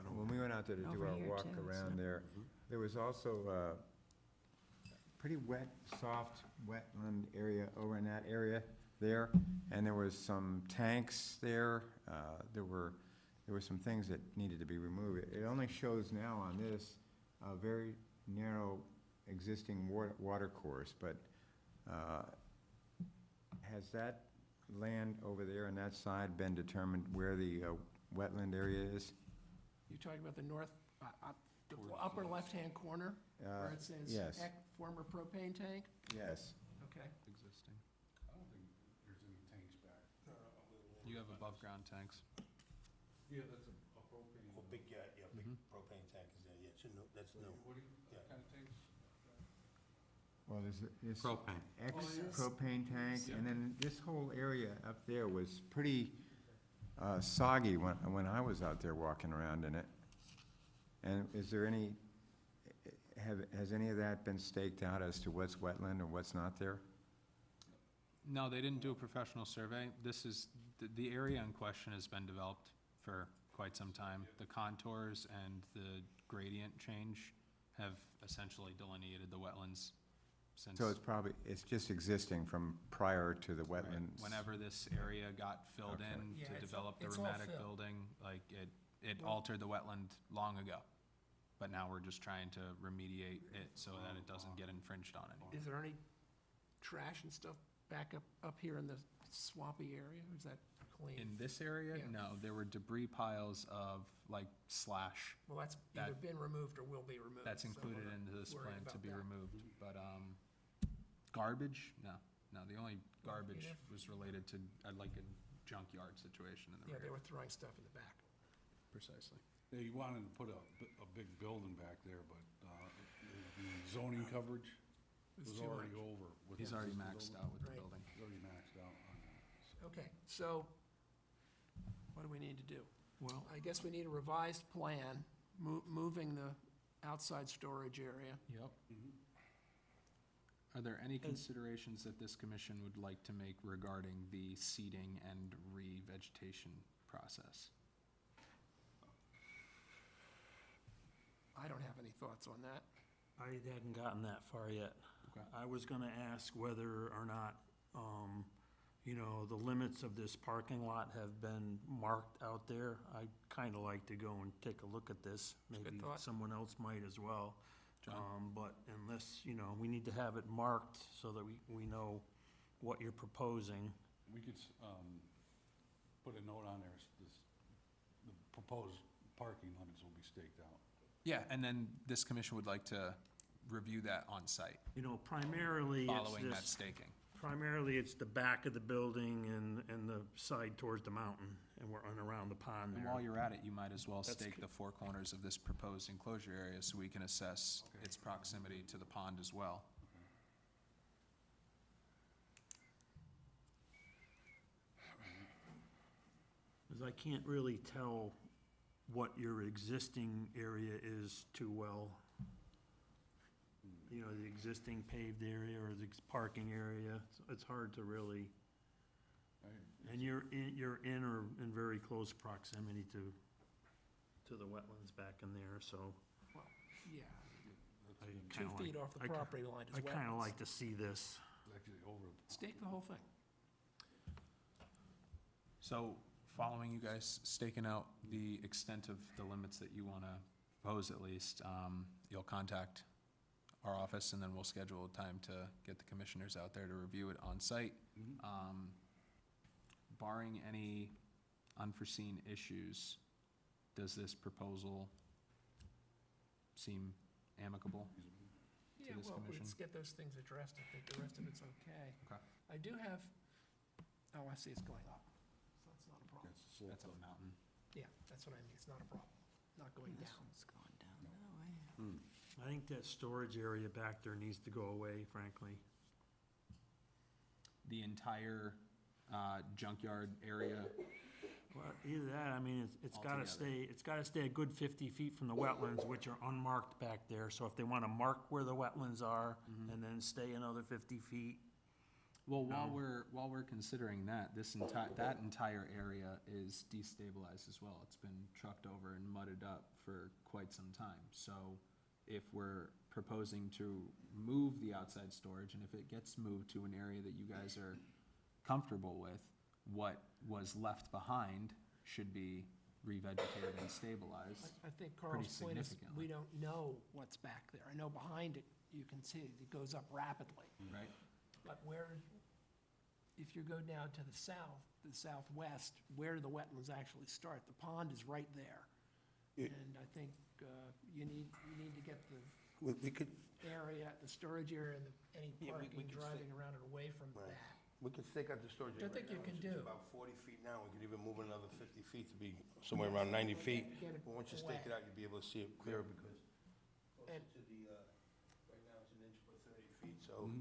when we went out there to do Over our here, walk too, around so- there, there was also pretty wet, soft wetland area over in that area there, and there was some tanks there. There were some things that needed to be removed. It only shows now on this a very narrow existing water course, but has that land over there on that side been determined where the wetland area is? You're talking about the north, the upper left-hand corner, where it says Yes. former propane tank? Yes. Okay. Existing. I don't think there's any tanks back. You have above-ground tanks. Yeah, that's a propane. Oh, big, yeah, big Mhm. propane tank is there, yeah, that's new. What Yeah. kind of tanks? Well, there's this Propane. ex-propane tank, and then this whole area up there was pretty soggy when I was out there walking around in it. And is there any, has any of that been staked out as to what's wetland and what's not there? No, they didn't do a professional survey. This is, the area in question has been developed for quite some time. The contours and the gradient change have essentially delineated the wetlands since. So it's just existing from prior to the right, wetlands? whenever this area got filled Okay. in Yeah, to it's develop the all rheumatic fill. building, like, it Well- altered the wetland long ago. But now we're just trying to remediate it so that it doesn't get infringed on anymore. Is there any trash and stuff back up here in the swampy area, or is that clean? In this area, Yeah. no, there were debris piles of like slash. Well, that's that- either been removed or will be removed. That's so we're included not into this worried plan to about be that. removed, but, garbage, no, the only garbage Yeah. was related to, like a junkyard situation in the Yeah, they rear. were throwing stuff in the back. Precisely. Yeah, you wanted to put a big building back there, but the zoning coverage It's was too already much. over. with He's the already existing maxed building. out with the Right. building. He's already maxed out on that. Okay, so what do we need to do? Well, I guess we need a revised plan, moving the outside storage area. Yep. Are there any considerations that this commission would like to make regarding the seeding and revegetation process? I don't have any thoughts on that. I hadn't gotten that far yet. Okay. I was gonna ask whether or not, the limits of this parking lot have been marked out there. I'd kinda like to go and take a look at this. a good Maybe thought. someone else might as well. John? But unless, we need to have it marked so that we know what you're proposing. We could, put a note on there, the proposed parking limits will be staked out. Yeah, and then this commission would like to review that on site, Primarily it's following that this, staking. primarily it's the back of the building and the side towards the mountain and around the pond And there. while you're at it, you might as well That's stake the four corners of this proposed enclosure area so we can assess its proximity to the pond as well. Because I can't really tell what your existing area is too well. The existing paved area or the parking area, it's hard to really, and you're in or in very close proximity to the wetlands back in there, so Well, yeah, I 2 kinda like, feet off the I ki- property line is I kinda wetlands. like to see this. It's actually over. Stake the whole thing. So, following you guys staking out the extent of the limits that you want to propose at least, you'll contact our office and then we'll schedule a time to get the commissioners out there to review it on site. Mhm. Barring any unforeseen issues, does this proposal seem amicable to Yeah, this well, commission? let's get those things addressed. I think the rest of it's okay. Okay. I do have, oh, I see it's going up, so that's not a problem. That's a mountain. Yeah, that's what I mean, it's not a problem, not going This down. one's going down that way. I think that storage area back there needs to go away, frankly. The entire junkyard area, Well, either that, I mean, it's gotta Altogether. it's gotta stay a good 50 feet from the wetlands, which are unmarked back there. So if they wanna mark where the wetlands are, and then stay another 50 feet, well, No. while we're considering that, that entire area is destabilized as well. It's been trucked over and mudded up for quite some time. So if we're proposing to move the outside storage, and if it gets moved to an area that you guys are comfortable with, what was left behind should be revegetated and stabilized. I think Carl's point is, significantly. we don't know what's back there. I know behind it, you can see it goes up rapidly. Right. But if you go down to the southwest, where the wetlands actually start, the pond is right there. And I think you need to get the We could, area, the storage area, and any Yeah, we parking could driving around it away from Right. that. we could stake out the storage. Which I area think you right can now. It's do. About 40 feet now, we could even move another 50 feet to be somewhere around 90 feet. Get it But once you stake it away. out, you'll be able to see it clearer because closer And- to the, right now it's an inch per 30 feet, so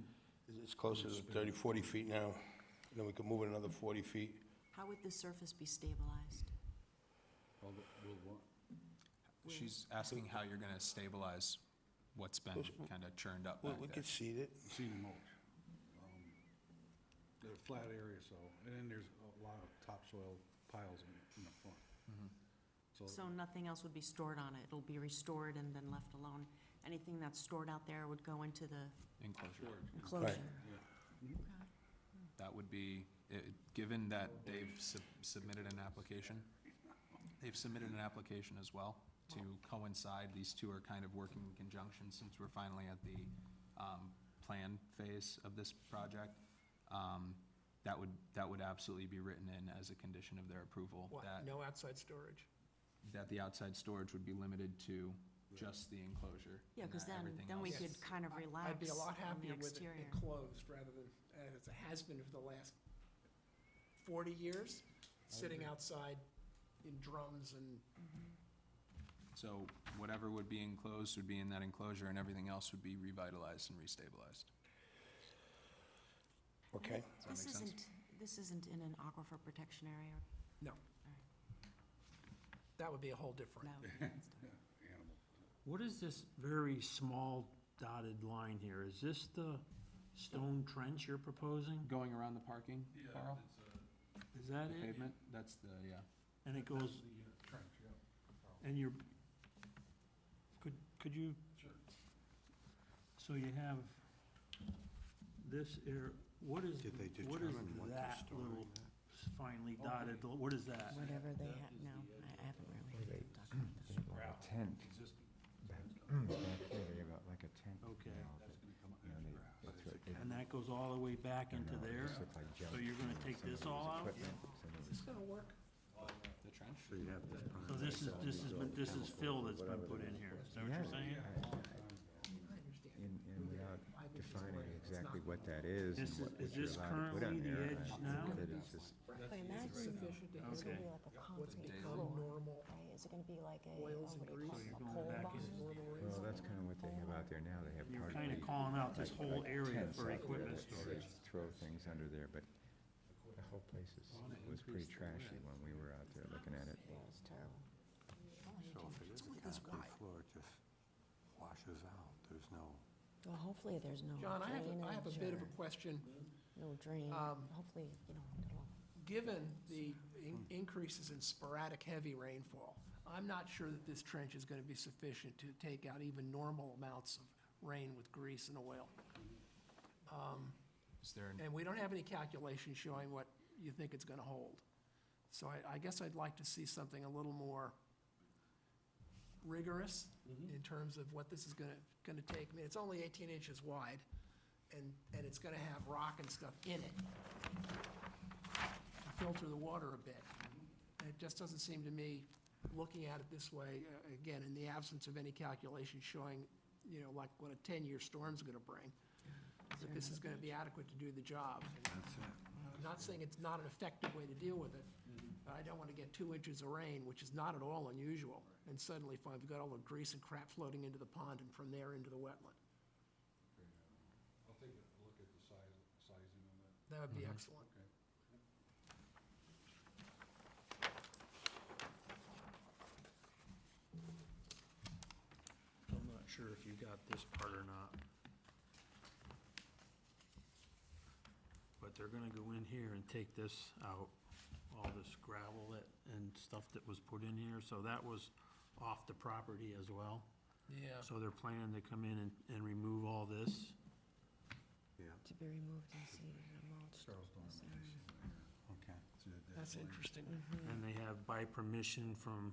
it's closer to 30, 40 feet now. Then we could move it another 40 feet. How would the surface be stabilized? She's asking how you're gonna stabilize what's been kind of churned up back We there. could seed it. Seed and mulch. They're a flat area, so, and then there's a lot of topsoil piles in the front. So nothing else would be stored on it? It'll be restored and then left alone? Anything that's stored out there would go into the Enclosure. enclosure? That would be, given that they've submitted an application, as well to coincide. These two are kind of working in conjunction since we're finally at the plan phase of this project. That would absolutely be written in as a condition of their approval. What, That no outside storage? that the outside storage would be limited to just the enclosure. Yeah, and because that everything then we else- could kind of relax I'd be a lot on the happier with it exterior. enclosed rather than, as it has been for the last 40 years, sitting outside in drums and, So whatever would be enclosed would be in that enclosure, and everything else would be revitalized and restabilized. Okay. Does that make sense? This isn't in an aquifer protection area? no. That would be a whole different. No. What is this very small dotted line here? Is this the stone trench you're proposing? Going around the parking, Carl? Is that The it? pavement, that's the, yeah. And it goes, and you're, could you? Sure. So you have this what is, Did they what is determine what they're that storing little finely dotted, what is that? Whatever they have, no, I haven't really talked about this. A tent. Back here, they have like a tent. Okay. They And that goes all the way back into there? So you're gonna take this all out? Is this gonna work? The trench? So you have this pond. So this is fill that's been put in here, is that what you're saying? And without defining exactly what that is and Is what this you're allowed to put on currently the there, edge I now? think that it's just, But imagine, Sufficient to it's gonna handle be like a what's concrete become floor, normal right? Is it gonna be like a, oils and what do you call grease? it, a Going pole back barn? in. well, that's kind of what they have out there now. They have You're part of kinda the calling out this like- whole like area tents for out there equipment that they storage. throw things under there, but the whole place was pretty trashy when we were out there looking at it. Yeah, it's terrible. So if it is a concrete floor, it just washes out, there's no. Well, hopefully there's no John, I have a bit of a drainage question. or no drain. Um, Hopefully, it'll, Given the increases in sporadic heavy rainfall, I'm not sure that this trench is gonna be sufficient to take out even normal amounts of rain with grease and oil. Is there, And we don't have any calculations showing what you think it's gonna hold. So I guess I'd like to see something a little more rigorous in terms of what this is gonna take. I mean, it's only 18 inches wide, and it's gonna have rock and stuff in it to filter the water a bit. It just doesn't seem to me, looking at it this way, again, in the absence of any calculation showing, like what a 10-year storm's gonna bring, that this is gonna be adequate to do the job. I'm not saying it's not an effective way to deal with it, but I don't wanna get 2 inches of rain, which is not at all unusual, and suddenly find we've got all the grease and crap floating into the pond and from there into the wetland. I'll take a look at the sizing on that. That would be excellent. Okay. I'm not sure if you got this part or not. But they're gonna go in here and take this out, all this gravel and stuff that was put in here, so that was off the property as well. Yeah. So they're planning to come in and remove all this. To be removed and seeded and mulched. Okay. That's interesting. And they have by permission from,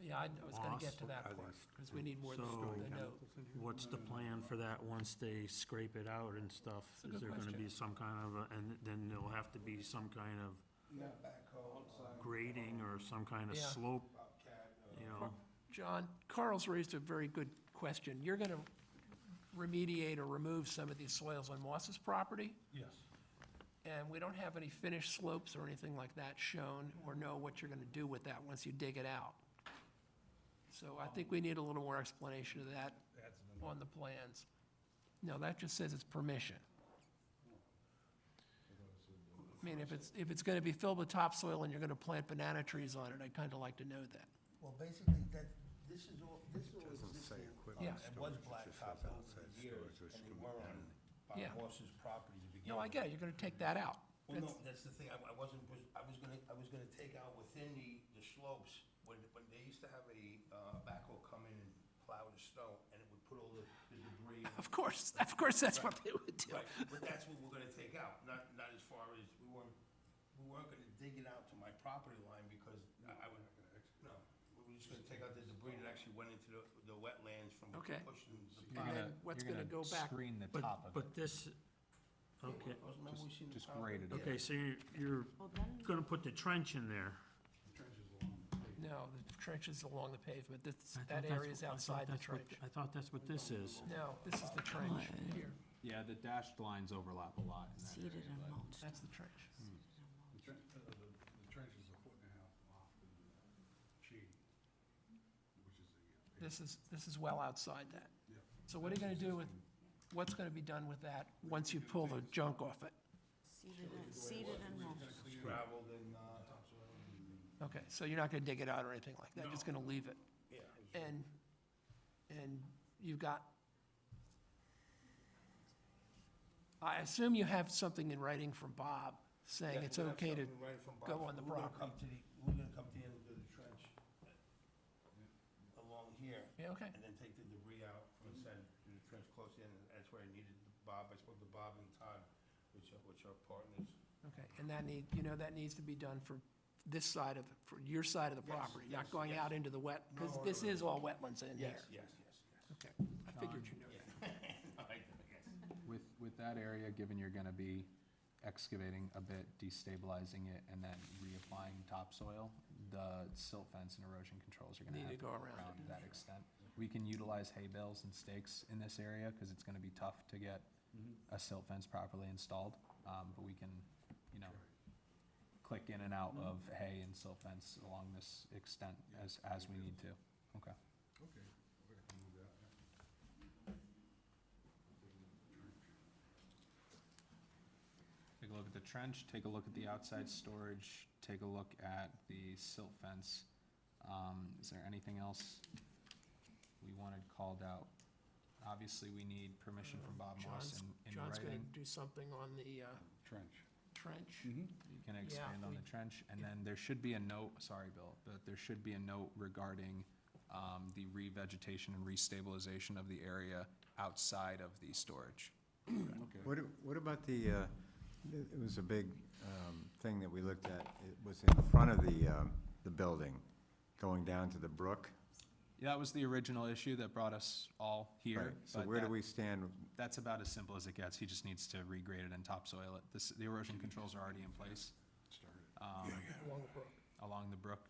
Yeah, I was gonna get to that Are part, these- because we need more than So- the note. what's the plan for that once they scrape it out and stuff? a good Is there gonna question. be some kind of, and then there'll have to be some kind of grading or some kind of Yeah. slope, you know? John, Carl's raised a very good question. You're gonna remediate or remove some of these soils on Moss's property, Yes. and we don't have any finished slopes or anything like that shown, or know what you're gonna do with that once you dig it out. So I think we need a little more explanation of that on the plans. No, that just says it's permission. I mean, if it's gonna be filled with topsoil and you're gonna plant banana trees on it, I'd kinda like to know that. Well, basically, this is all Doesn't say existing. equipment Yeah. It was storage, it just blacktop says over outside the years, storage, which and they could were be on Yeah. Morse's property to begin No, I with. get it, you're gonna take that out. Well, no, That's- that's the thing, I was gonna take out within the slopes, when they used to have a backhoe come in and plow the snow, and it would put all the debris. Of course, that's what they would do. Right, but that's what we're gonna take out, not as far as, we weren't gonna dig it out to my property line, because I would, no, we were just gonna take out the debris that actually went into the wetlands from Okay. pushing the And pond. then what's gonna go back? Screen the But, top of it, but this, okay, Remember we seen the just pond? grade it. okay, so you're Well, then, gonna put the trench in there. No, the trench is along the pavement, I thought that that's area is what- I thought outside the that's what- trench. I thought that's what this is. No, this is the trench here, Yeah, the dashed lines overlap a lot in that seeded area, and but- mulched. that's the trench. The trench is a foot and a half off the shade, which is the. This is well outside that. Yeah. So what are you gonna do with, what's gonna be done with that once you pull the junk off it? Seeded and mulched. Gravelled and, Okay, so you're not gonna dig it out or anything like that, you're just gonna leave it? yeah. And you've got, I assume you have something in writing from Bob saying it's okay to, go on the property. We're gonna come to the end of the trench along here, yeah, okay, and then take the debris out from the center, to the trench close in, and that's where I needed Bob, I spoke to Bob and Todd, which are partners. okay, and that needs to be done for this side of, for your side of the Yes, property, not yes, going yes. out into the wet, because No, this no, is all wetlands in here. Yes. Okay, I figured you knew that. With that area, given you're gonna be excavating a bit, destabilizing it, and then reapplying topsoil, the silt fence and erosion controls are gonna Need to have to go go around around it. to that extent. We can utilize hay bales and stakes in this area, cause it's gonna be tough to get a silt fence properly installed, but we can, click in and out of hay and silt fence along this extent as we need to. Okay. Okay, we're gonna move that, yeah. Take a look at the trench, take a look at the outside storage, take a look at the silt fence. Is there anything else we wanted called out? Obviously, we need permission from Bob Moss in John's gonna writing. do something on the Trench. trench. You can expand on the trench, and then there should be a note, sorry, Bill, but there should be a note regarding the revegetation and restabilization of the area outside of the storage. Okay. What about it was a big thing that we looked at, it was in front of the building, going down to the brook. Yeah, that was the original issue that brought us all here. Right, so but where do that- we stand? That's about as simple as it gets. He just needs to regrade it and topsoil it. The erosion controls are already in place Started. Along the brook. along along the brook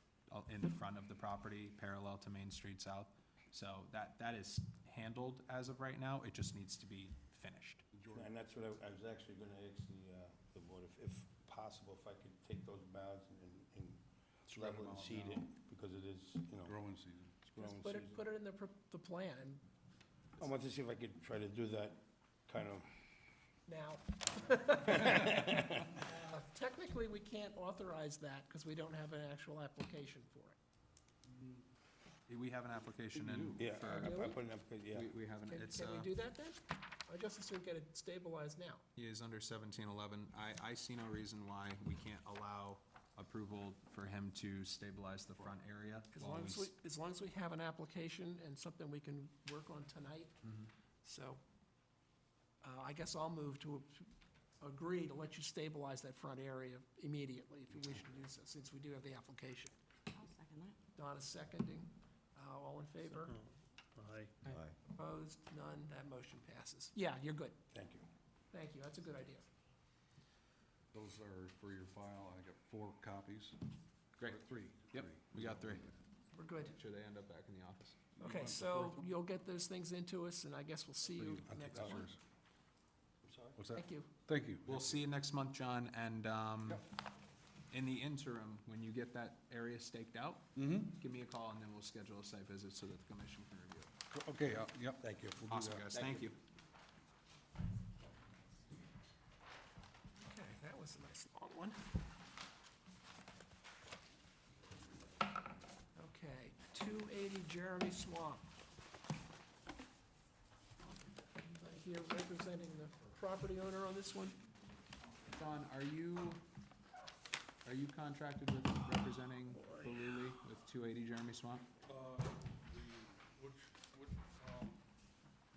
in the front of the property, parallel to Main Street South. So that is handled as of right now, it just needs to be finished. And that's what I was actually gonna ask the board, if possible, if I could take those bounds and Spread level them and out seed now. it, because it is, Growing season. it's growing Just put season. it in the plan I want to see if I could try to do that kind of, now. Technically, we can't authorize that because we don't have an actual application for it. We have an application in. yeah, for- I put an application, yeah. We have an, Can it's, can we do that then? I just assume get it stabilized now. he is under 1711. I see no reason why we can't allow approval for him to stabilize the front area. while we s- As long as we have an application and something we can work on tonight. Mhm. So, I guess I'll move to agree to let you stabilize that front area immediately if you wish to do so, since we do have the application. I'll second that. Donna's seconding. All in favor? Aye. Aye. Opposed? None? That motion passes. Yeah, you're good. Thank you. Thank you. That's a good idea. Those are for your file. I got 4 copies. Great. Or 3. Yep, we got 3. We're good. Make sure they end up back in the office. Okay, so you'll get those things into us, and I guess we'll see you I'll take next that month. first. I'm sorry? What's that? Thank you. Thank you. We'll see you next month, John, and in the interim, when you get that area staked out, give me a call, and then we'll schedule a site visit so that the commission can review it. Okay, yep. Thank you. Awesome, guys, thank you. Okay, that was a nice long one. Okay, 280 Jeremy Swamp. Anybody here representing the property owner on this one? Don, are you contracted with representing Baluli with 280 Jeremy Swamp?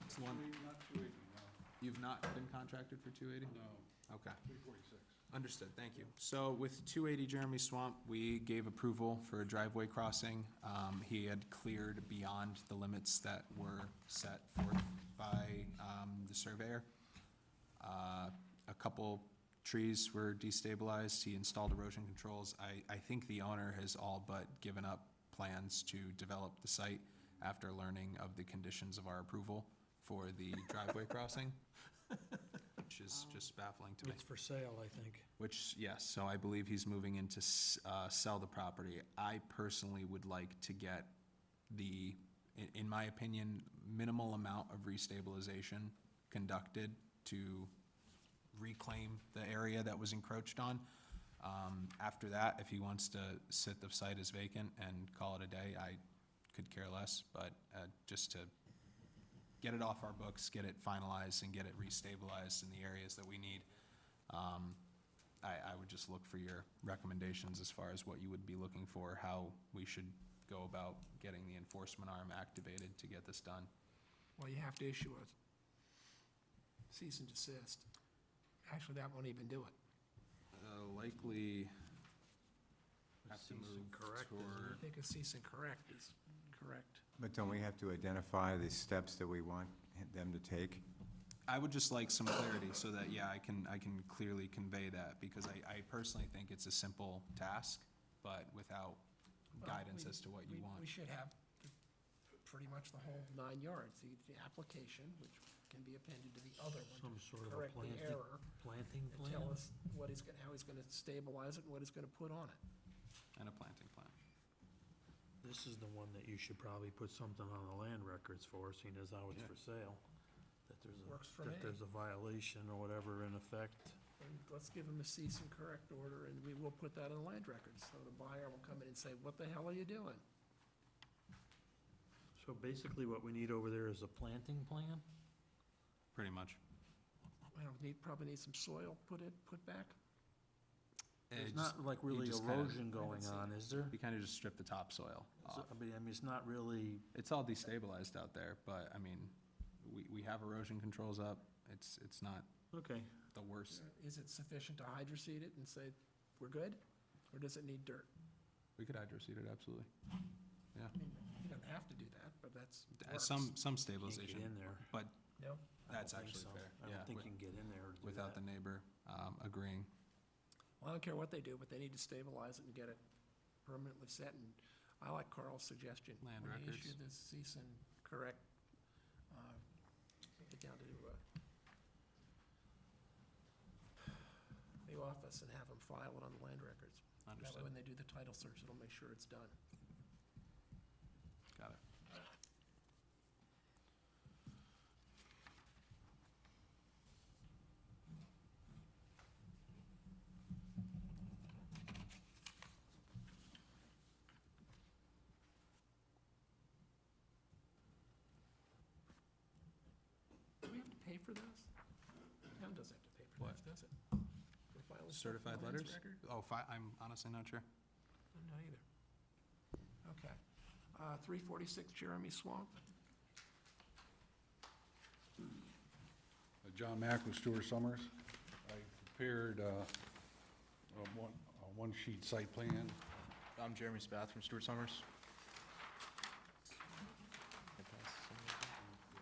It's the one, Not 280, no. you've not been contracted for 280? No, Okay. 346. Understood, thank you. So with 280 Jeremy Swamp, we gave approval for a driveway crossing. He had cleared beyond the limits that were set forth by the surveyor. A couple trees were destabilized. He installed erosion controls. I think the owner has all but given up plans to develop the site after learning of the conditions of our approval for the driveway crossing, which is just baffling to me. It's for sale, I think. Which, yes, so I believe he's moving in to sell the property. I personally would like to get the, in my opinion, minimal amount of restabilization conducted to reclaim the area that was encroached on. After that, if he wants to sit the site as vacant and call it a day, I could care less, but just to get it off our books, get it finalized, and get it restabilized in the areas that we need. I would just look for your recommendations as far as what you would be looking for, how we should go about getting the enforcement arm activated to get this done. Well, you have to issue a cease and desist. Actually, that won't even do it. Likely have to Cease and move correct, isn't I toward, think a cease and correct is correct. But don't we have to identify the steps that we want them to take? I would just like some clarity so that, yeah, I can clearly convey that, because I personally think it's a simple task, but without Well, guidance as to what you want. We should have pretty much the whole 9 yards, the application, which can be appended to the other one, Some sort of a correct the error, planting and plan? tell us what he's gonna, how he's gonna stabilize it and what he's gonna put on it. And a planting plan. This is the one that you should probably put something on the land records for, seeing as how it's for sale. That there's Works for that me. there's a violation or whatever in effect. And let's give him a cease and correct order, and we will put that on the land records, so the buyer will come in and say, what the hell are you doing? So basically what we need over there is a planting plan? Pretty much. Well, probably need some soil put back. There's not like really just kinda- erosion going on, is there? You kind of just strip the topsoil So, off. I mean, it's not really, It's all destabilized out there, but, I mean, we have erosion controls up. It's not okay. the worst. Is it sufficient to hydroseed it and say, we're good? Or does it need dirt? We could hydroseed it, absolutely. I mean, you don't have to do that, but that's works. Some Can't get stabilization, in there. but No? I That's don't think actually so. fair, I yeah, don't think with- you can get in there to do without that. the neighbor agreeing. Well, I don't care what they do, but they need to stabilize it and get it permanently set, and I like Carl's suggestion. Land When they records. issue this cease and correct, get down to the office and have them file it on the land records. That way, Understood. when they do the title search, it'll make sure it's done. Got it. Do we have to pay for those? Town doesn't have to pay for What? those, does it? For filing stuff Certified in the lands letters? record? Oh, I'm honestly not sure. I'm not either. Okay. 346 Jeremy Swamp. John Mack with Stuart Summers. I prepared a one-sheet site plan. I'm Jeremy Spath from Stuart Summers.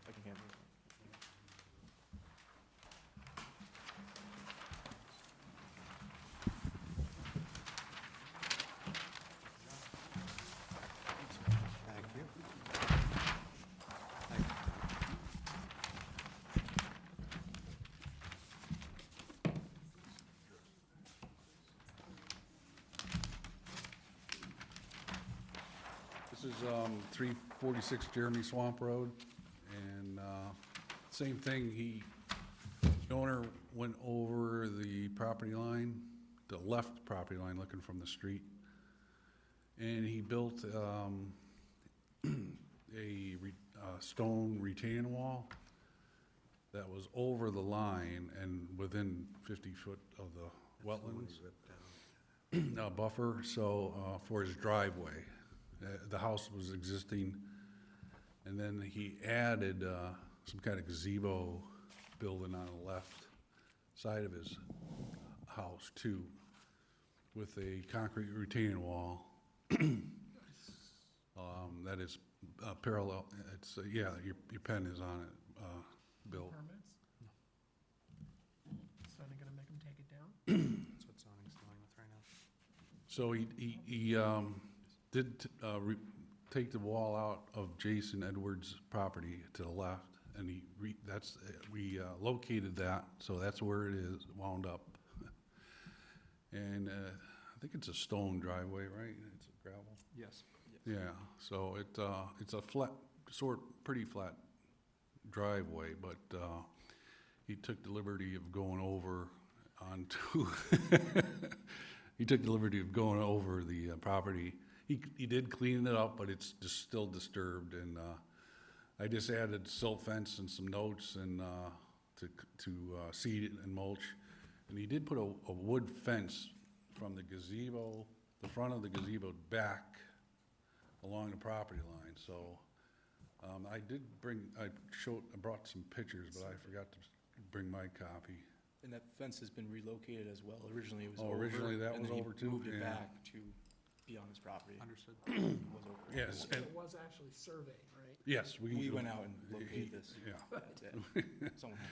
I can handle it. Thank you. This is 346 Jeremy Swamp Road, and same thing, the owner went over the property line, the left property line, looking from the street, and he built a stone retaining wall that was over the line and within 50 foot of the wetlands. Buffer, so, for his driveway. The house was existing, and then he added, some kind of gazebo building on the left side of his house too, with a concrete retaining wall. That is, parallel, it's, yeah, your pen is on it, Bill. Permits? Zoning gonna make them take it down? That's what zoning's dealing with right now. So he did take the wall out of Jason Edwards' property to the left, and we located that, so that's where it is, wound up. And I think it's a stone driveway, right? It's a gravel? Yes. Yeah, so it's a flat, pretty flat driveway, but he took the liberty of going over onto, he took the liberty of going over the property. He did clean it up, but it's just still disturbed, and I just added silt fence and some notes and to seed it and mulch. And he did put a wood fence from the gazebo, the front of the gazebo back along the property line, so I brought some pictures, but I forgot to bring my copy. And that fence has been relocated as well. Originally it was Oh, over. originally that and was then he over too? moved it Yeah. back to be on his property. Understood. It was over. Yes, So and, it was actually surveyed, right? yes, We went out and located this. Yeah. That's it. Someone had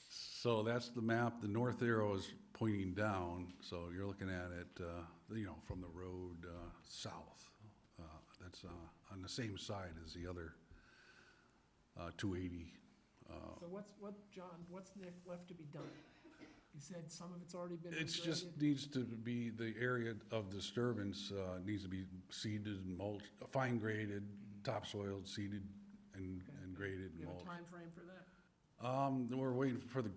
So that's the map. The north arrow is pointing down, so you're looking at it, from the road south. That's on the same side as the other 280. So John, what's left to be done? You said some of it's already been It's regraded? just needs to be, the area of disturbance needs to be seeded and mulched, fine graded, topsoiled, seeded and graded Do and you have a mulched. time frame for that? We're waiting for the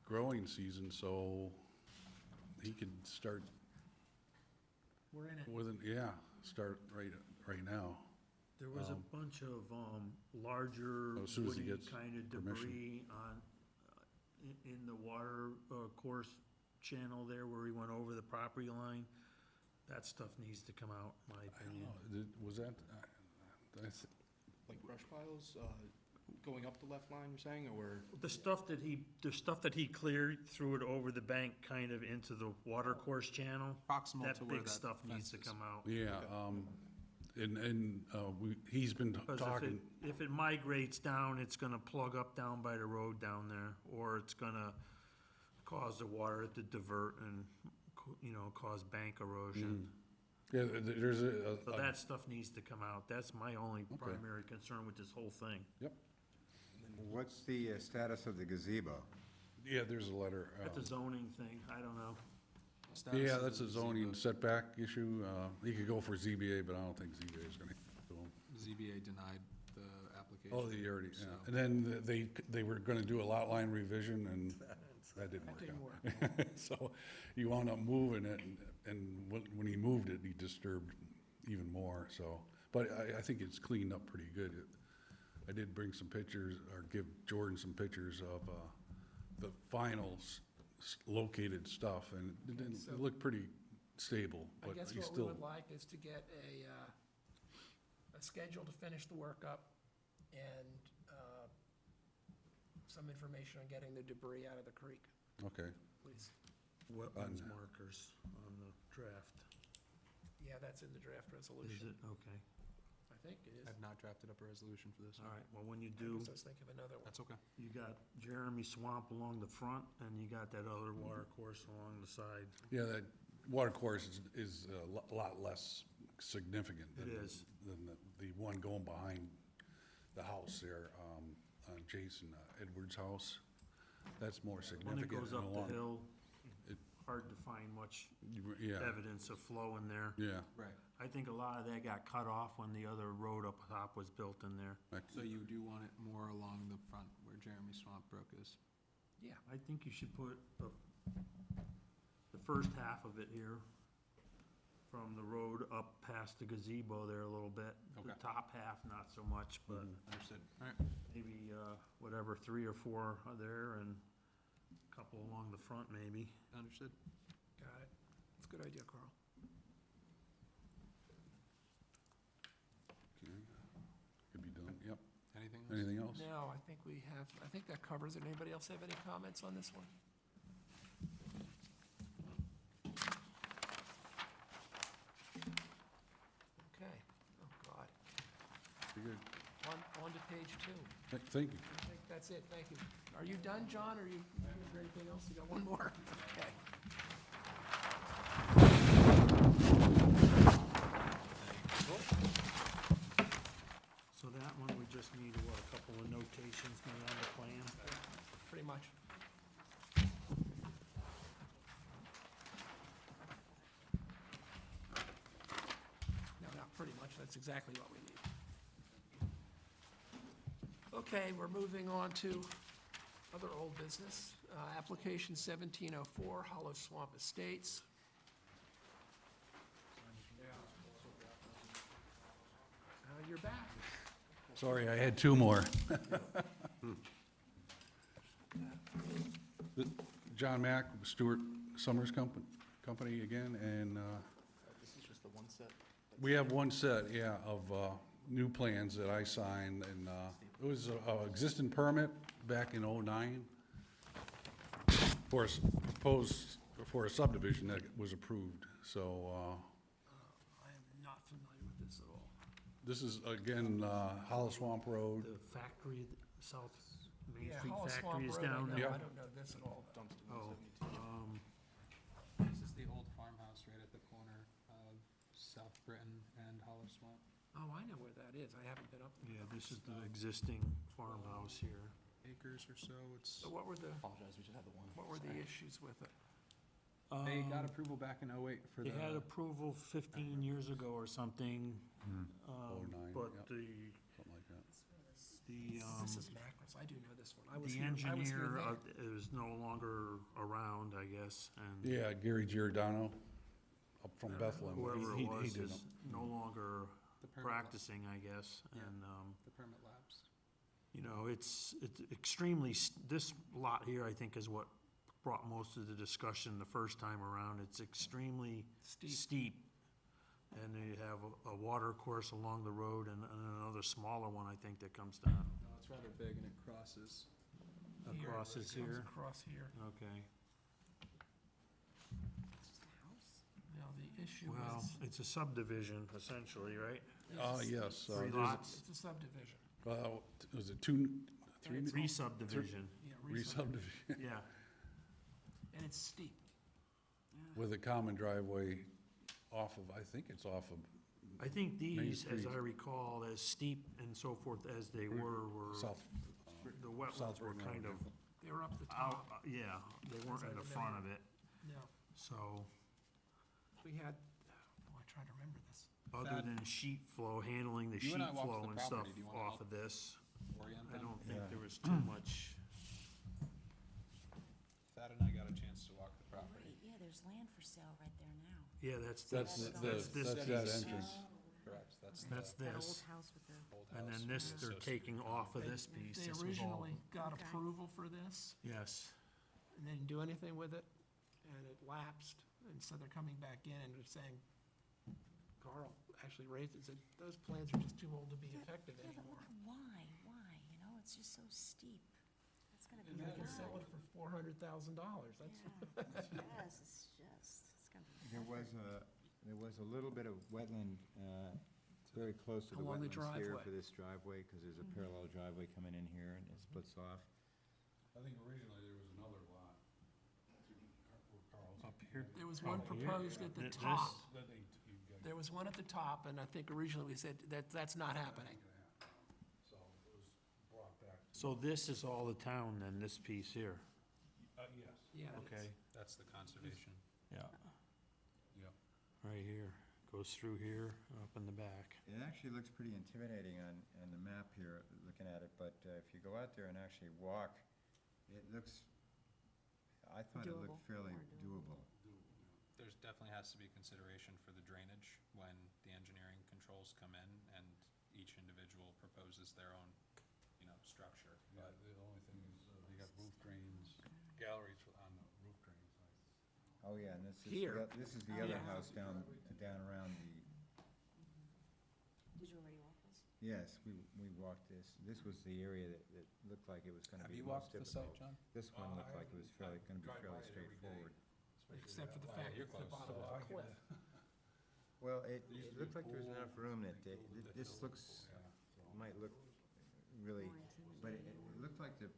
growing season, so he could start We're in it. start right now. There was a bunch of larger as soon as he woody gets kind of permission. debris on, in the water course channel there where he went over the property line. That stuff needs to come out, in my I don't opinion. know, was that, like brush piles, going up the left line, you're saying, or? The stuff that he cleared, threw it over the bank kind of into the water course channel. Proximal to That where big that stuff needs to fence is. come out. yeah, he's been Because talking, if it migrates down, it's gonna plug up down by the road down there, or it's gonna cause the water to divert and, cause bank erosion. Yeah, there's So that stuff needs to come out. That's my only primary concern with this whole thing. What's the status of the gazebo? yeah, there's a letter. That's a zoning thing, I don't know. Yeah, that's a zoning setback issue. You could go for ZBA, but I don't think ZBA is gonna do them. ZBA denied the application. Oh, they already, yeah. so- And then they were gonna do a lot line revision, and that didn't That work didn't out. work. So you wound up moving it, and when he moved it, he disturbed even more, so. But I think it's cleaned up pretty good. I did bring some pictures, or give Jordan some pictures of the final located stuff, and it looked pretty stable, I but guess he's what we still. would like is to get a schedule to finish the work up and some information on getting the debris out of the creek, Okay, please. Wetlands On- markers on the draft. Yeah, that's in the draft Is resolution. it? Okay. I think it is. I've not drafted up a resolution for this All one. right, well, when you I do, guess I was thinking of another one. That's okay. you got Jeremy Swamp along the front, and you got that other water course along the side. yeah, that water course is a lot less significant It than is. the one going behind the house there, on Jason Edwards' house. That's more When it significant. goes and up along- the hill, It- hard to find much Yeah, evidence of flow in there. yeah. Right. I think a lot of that got cut off when the other road up top was built in there. So you do want it more along the front where Jeremy Swamp Brook is? Yeah, I think you should put the first half of it here, from the road up past the gazebo there a little bit. The Okay. top half, not so much, but Understood. All right. maybe, whatever, 3 or 4 are there, and a couple along the front maybe. Understood. got it. It's a good idea, Carl. Okay. Could be done, yep. Anything else? Anything else? No, I think that covers it. Anybody else have any comments on this one? Okay, oh, God. Very good. On to page 2. Thank you. I think that's it, thank you. Are you done, John, or is there anything else? You got one more? Okay. So that one, we just need, what, a couple of notations made on the plan? Pretty much. No, not pretty much, that's exactly what we need. Okay, we're moving on to other old business. Application 1704, Hollow Swamp Estates. You're back. Sorry, I had 2 more. John Mack, Stewart Summers Company again, and This is just the one set? we have one set, yeah, of new plans that I signed, and it was a existing permit back in '09 for a proposed, for a subdivision that was approved, so I am not familiar with this at all. this is, again, Hollow Swamp Road. The factory, South Main Yeah, Street Hollow factory Swamp is Road, I down know. there. I don't know this at all. Oh, This is the old farmhouse right at the corner of South Britain and Hollow Swamp. Oh, I know where that is. I haven't been up there. yeah, this is the existing farmhouse here. Acres or so, it's, So what were the apologize, we just had the one. issues with it? They got Um, approval back in '08 for the. They had approval 15 years ago or something. 09, But yep. Something like that. This is macros. I do know this one. I was the here. I was here engineer then. is no longer around, I guess, and Yeah, Gary Giordano, up from Bethlehem. whoever He it was did is them. no longer The permit practicing, I guess, Yeah. and, The permit lapsed. you know, it's extremely, this lot here, I think, is what brought most of the discussion the first time around. It's extremely steep. And they have a water course along the road and another smaller one, I think, that comes down. No, it's rather big and it crosses. Here, Across it is comes here. Across here. Okay. Now, the issue Well, is, it's a subdivision essentially, right? Yes. 3 there's- lots, it's a subdivision. Was it 2, 3? re-subdivision, Yeah, Re-subdivision, yeah. And it's steep. with a common driveway off of, I think it's off of I think these, as Street. I recall, as steep and so forth as they were South, the wetlands South were River kind of Avenue. They were up the out, top. yeah, they weren't in the front of it, No, so, we had, I try to remember this. other than sheet flow, handling the You sheet and I walked flow the and stuff property. Do you wanna off help of this, Orient I them? don't think Yeah. there was too much. Thad and I got a chance to walk the property. Right, yeah, there's land for sale right there now. Yeah, that's That's this, the, that's this that's that piece, entrance. Correct, that's that's the That old this, house with the, old and house then this with they're associated taking condo. off of this piece, They this was all, originally got Okay. approval for this, yes. and they didn't do anything with it, and it lapsed, and so they're coming back in and they're saying, Carl actually raised it, said, those plans are just too old to be effective yeah, but anymore. look, why, you know, it's just so steep. That's gonna be And they can bad. sell it for $400,000, that's, Yeah, yes, it's just, it's gonna be. There was a little bit of wetland, very close to the Along the wetlands here driveway. for this driveway, because there's a parallel driveway coming in here and it splits off. I think originally there was another lot. Where Carl's. Up here? there was one Oh, here? proposed at the This- top. Then they, you got. There was one at the top, and I think originally we said that that's not happening. So it was brought back. So this is all the town then, this piece here, Yes, Yeah. it is. okay, That's the conservation. yeah, yeah. right here, goes through here, up in the back. It actually looks pretty intimidating on the map here, looking at it, but if you go out there and actually walk, it looks, I thought it Doable, looked fairly more doable. There's definitely has to be consideration for the drainage when the engineering controls come in and each individual proposes their own, structure. Yeah, But the only thing is, they got roof drains, galleries on the roof drains. Oh, yeah, and this is, Here. this is the other Yeah. house down around the, Did you already walk this? yes, we walked this. This was the area that looked like it was gonna have be you most walked the difficult. site, John? This one looked like it was fairly, gonna be drive fairly by it every day. straightforward. Except for the Wow, fact you're it's the close. bottom So of I a could, cliff. Well, it looked like there was enough room that this looks, might look really, but it looked like the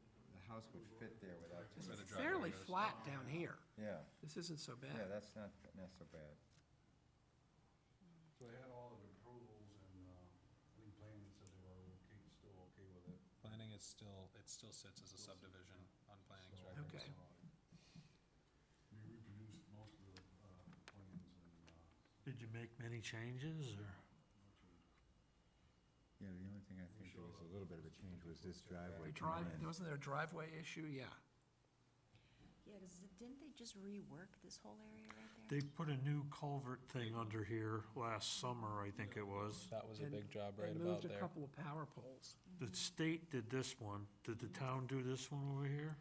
house would fit there without too It's where much. the driveway fairly goes. flat down here. Yeah, This isn't so yeah, bad. that's not so bad. So they had all of the approvals and, I think planning said they were okay, still okay with it. Planning is still, it still sits as a subdivision on planning's So, record. Okay. We reproduced most of the, plans and, Did you make many changes, or? Yeah, the only thing I think there was a little bit of a change was this driveway The drive, coming in. wasn't there a driveway issue? Yeah. Yeah, because didn't they just rework this whole area right there? They put a new culvert thing under here last summer, I think it was. That was a And big job They right about moved a there. couple of power poles. The state did this one. Did the town do this one over here?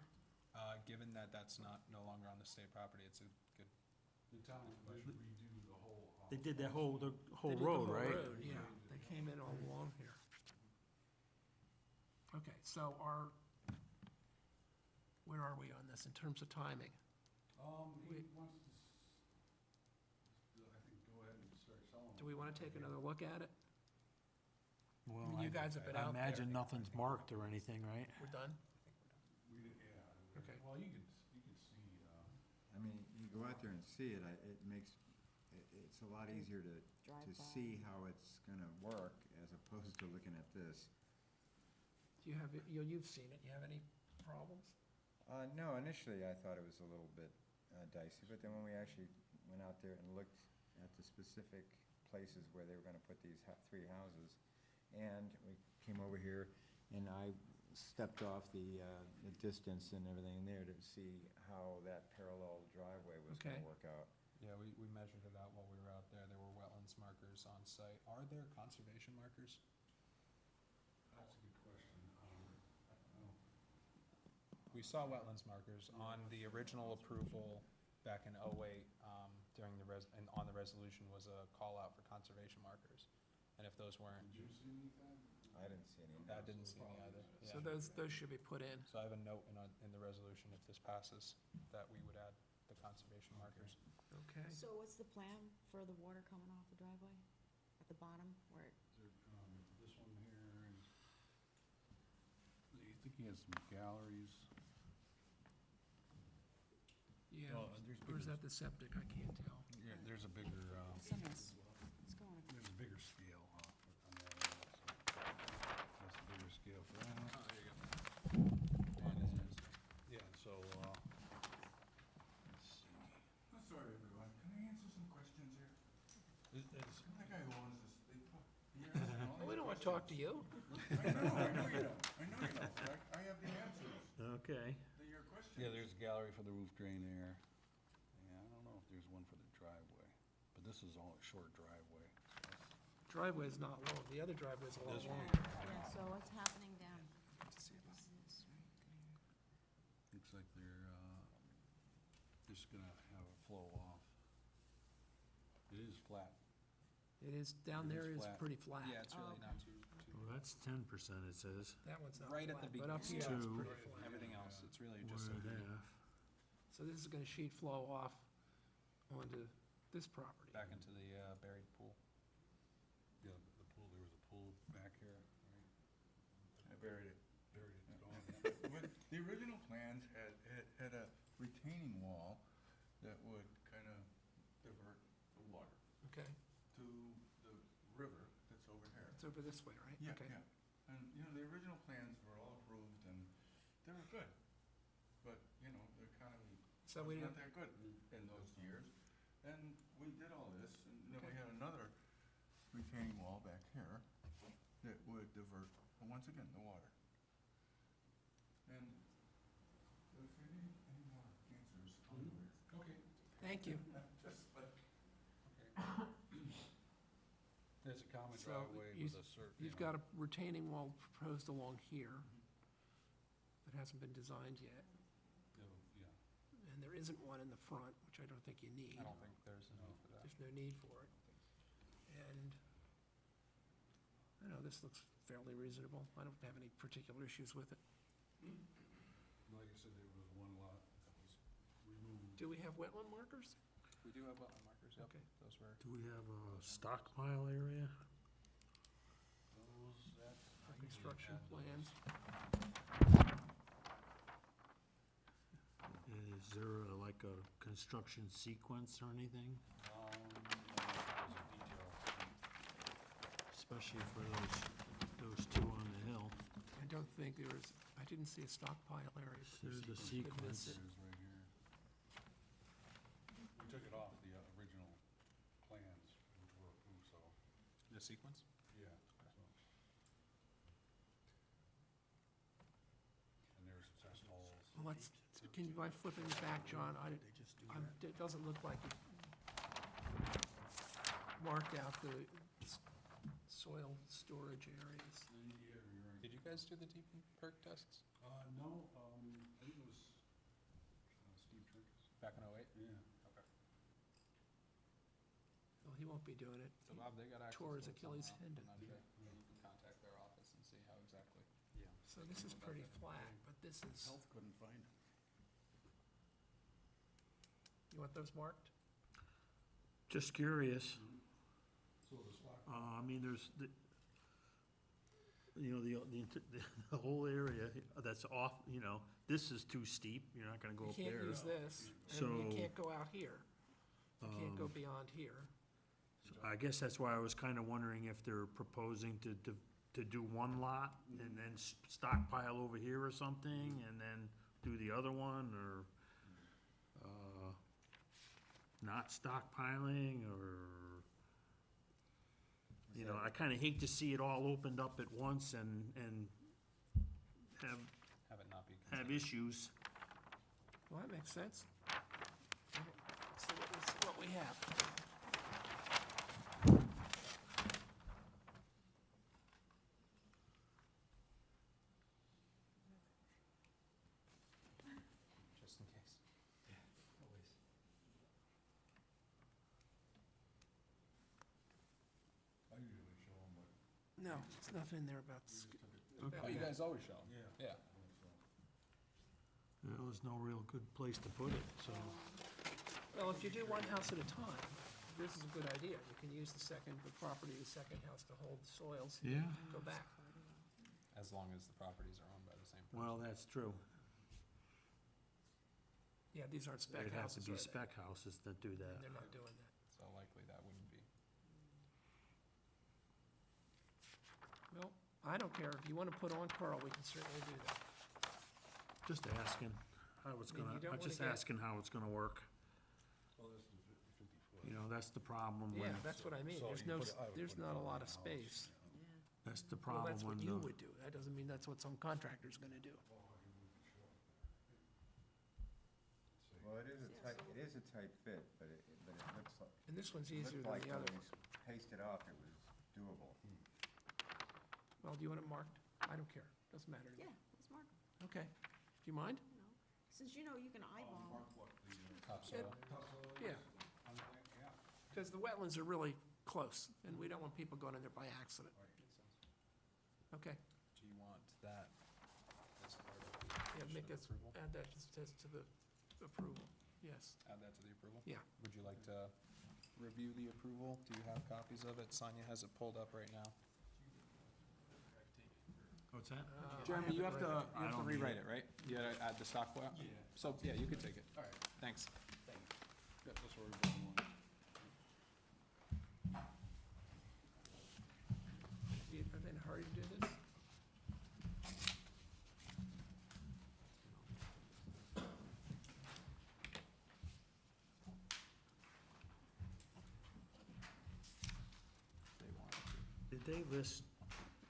Given that that's not, no longer on the state property, it's a good, the town did redo the whole. They did that whole, the They whole did the road, whole right? road, yeah. They came in all along here. Okay, so where are we on this in terms of timing? He wants to, I think, go ahead and start selling. Do we want to take another look at it? Well, I mean, you guys have been I out there. imagine nothing's marked or anything, right? We're done? We did, yeah. Okay. Well, you could see, I mean, you go out there and see it, it makes, it's a lot easier to Drive by. see how it's gonna work as opposed to looking at this. Do you have, you've seen it, you have any problems? No, initially I thought it was a little bit dicey, but then when we actually went out there and looked at the specific places where they were gonna put these three houses, and we came over here and I stepped off the distance and everything there to see how that parallel driveway was Okay. gonna work out. yeah, we measured it out while we were out there. There were wetlands markers on site. Are there conservation markers? that's a good question. I don't, We saw wetlands markers on the original approval back in '08, during and on the resolution was a call out for conservation markers. And if those weren't, did you see anything? I didn't see any. I didn't see any either. So Yeah. those should be put in. So I have a note in the resolution, if this passes, that we would add the conservation markers. Okay. So what's the plan for the water coming off the driveway? At the bottom, where it Is there, this one here, and you think he has some galleries? Yeah, Well, there's or is been- that the septic? I can't tell. Yeah, there's a bigger, Send this. Let's go on. there's a bigger scale, on the other one, so. That's a bigger scale for that. Oh, there you go. Yeah, so, let's see. I'm sorry, everyone. Can I answer some questions here? I'm the guy who owns this. You're asking all We these don't want to talk to you. I know you don't. I know you don't. But I have the answers Okay. to your questions. Yeah, there's a gallery for the roof drain there. Yeah, I don't know if there's one for the driveway, but this is all a short driveway. Driveway's not long, the other driveway's a lot This one? longer. Yeah, so what's happening down? Looks like they're, just gonna have a flow off. It is flat. It is, down It there is is flat. pretty flat. Yeah, it's really not too, Well, that's 10%, it says. That one's not right at flat, the but up beginning. here it's Two. pretty flat. everything else, it's really One just. and a half. So this is gonna sheet flow off onto this property. Back into the buried pool. Yeah, the pool, there was a pool back here, right? I buried it. Buried it, it's gone. But the original plans had a retaining wall that would kind of divert the water Okay, to the river that's over here. it's over this way, right? Yeah, Okay. yeah. And, you know, the original plans were all approved and they were good. But, you know, the economy So was we not didn't, that good in those years. And we did all this, and then we Okay. had another retaining wall back here that would divert, once again, the water. And if you need any more answers, I'll do it. Okay. thank you. Just like, There's a common So driveway you- with a certain. You've got a retaining wall proposed along here that hasn't been designed yet, Yeah, and there isn't one in the front, which I don't think you need. I don't think there's a need for that. There's no need for it. And, I know, this looks fairly reasonable. I don't have any particular issues with it. like I said, there was one lot that was removed. Do we have wetland markers? We do have wetland markers, yep, Okay. those were. Do we have a stockpile area? Those, that. For construction plans? Is there like a construction sequence or anything? There's a detail. Especially for those two on the hill. I don't think there is, I didn't see a stockpile area. There's a Could miss sequence. it. There's right here. We took it off the original plans, which were approved, so, The sequence? yeah, so. And there's just holes. Well, let's, can you mind flipping it back, John? It doesn't look like it marked out the soil storage areas. Did you guys do the deep perk tests No, I think it was Steve Trinkus. back in '08? Yeah. Okay. Well, he won't be doing it. So Bob, they got access Tore to his it Achilles somehow. tendon. I'm not sure. You can contact their office and see how exactly. Yeah. So this is pretty flat, but this is, Health couldn't find it. you want those marked? Just curious. So the stock. I mean, there's, the whole area that's off, this is too steep, you're not gonna go You up can't there. use this, and you So, can't go out here. You can't go beyond here. I guess that's why I was kinda wondering if they're proposing to do one lot and then stockpile over here or something, and then do the other one, or, not stockpiling, or, I kinda hate to see it all opened up at once and have Have it not be. have issues. Well, that makes sense. Let's see what we have. Just in case. I usually show them, but No, there's nothing in there about, we just took it. Oh, you guys always show them? Yeah. Yeah. There was no real good place to put it, so. well, if you do one house at a time, this is a good idea. You can use the property of the second house to hold the soils, Yeah. go back. As long as the properties are owned by the same person. Well, that's true. Yeah, these aren't spec It'd have to houses, be are they? spec houses that do that. They're not doing that. I don't care. If you want to put on Carl, we can certainly do that. Just asking how it's I mean, gonna, you don't I'm wanna just get- asking how it's gonna work. Well, this is 50 foot. You know, that's the problem Yeah, when, that's what I mean. So There's you no, put it- I would there's put it not a on lot the of house, space. that's the Well, problem that's what when you the, would do. That doesn't mean that's what some contractor's gonna do. Well, it is a tight fit, but it looks like, And this one's it easier looked than like the when other we one. pasted off, it was doable. Well, do you want it marked? I don't care. Doesn't matter to me. Yeah, let's mark 'em, Okay. Do you mind? you know. Since you know you can eyeball 'em. Topsoil. Yeah. Because the wetlands are really close, and we don't want people going in there by accident. Okay. Do you want that as part of Yeah, the make condition of us, approval? add that just to the approval. Yes. Add that to the approval? Yeah. Would you like to review the approval? Do you have copies of it? Sonia has it pulled up right now. what's that? I Jeremy, you have it to, right. you have to don't need rewrite it. it, right? You gotta add the stockpile? Yeah. So, yeah, you could take it. All right, Thanks. yeah, that's what we're doing. Are they in a hurry to do this? They want it. Did they list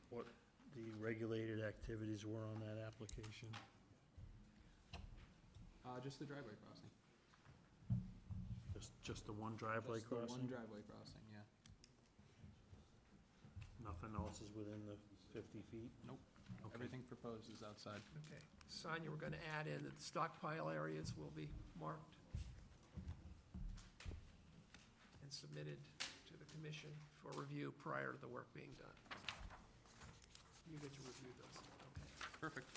what the regulated activities were on that application? Just the driveway crossing. Just the one driveway Just the one crossing? driveway crossing, yeah. Nothing else is within the 50 feet? Nope. Okay. Everything proposed is outside. Okay. Sonia, we're gonna add in that the stockpile areas will be marked and submitted to the commission for review prior to the work being done. You get to review those, okay? Perfect.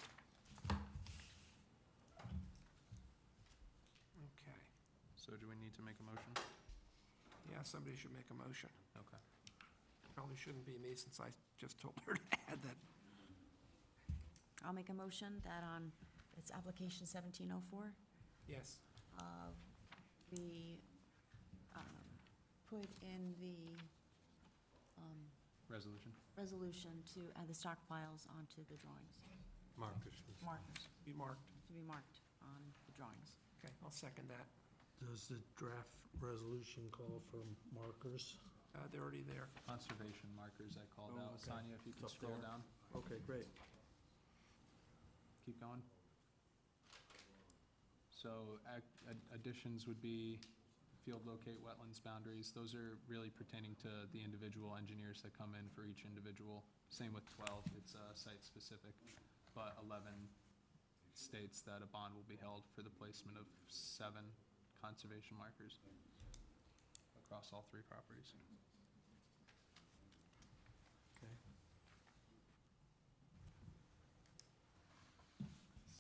Okay. So do we need to make a motion? Yeah, somebody should make a motion. Okay. Probably shouldn't be me since I just told her to add that. I'll make a motion that on, it's application 1704, Yes. we put in the Resolution? resolution to add the stockpiles onto the drawings, Marcus. markers, Be marked. to be marked on the drawings. Okay, I'll second that. Does the draft resolution call for markers? They're already there. Conservation markers I called Oh, out. okay. Sonia, if you It's could up scroll there. down. Okay, great. Keep going. So additions would be field locate wetlands boundaries. Those are really pertaining to the individual engineers that come in for each individual. Same with 12, it's site-specific, but 11 states that a bond will be held for the placement of 7 conservation markers across all 3 properties. Okay.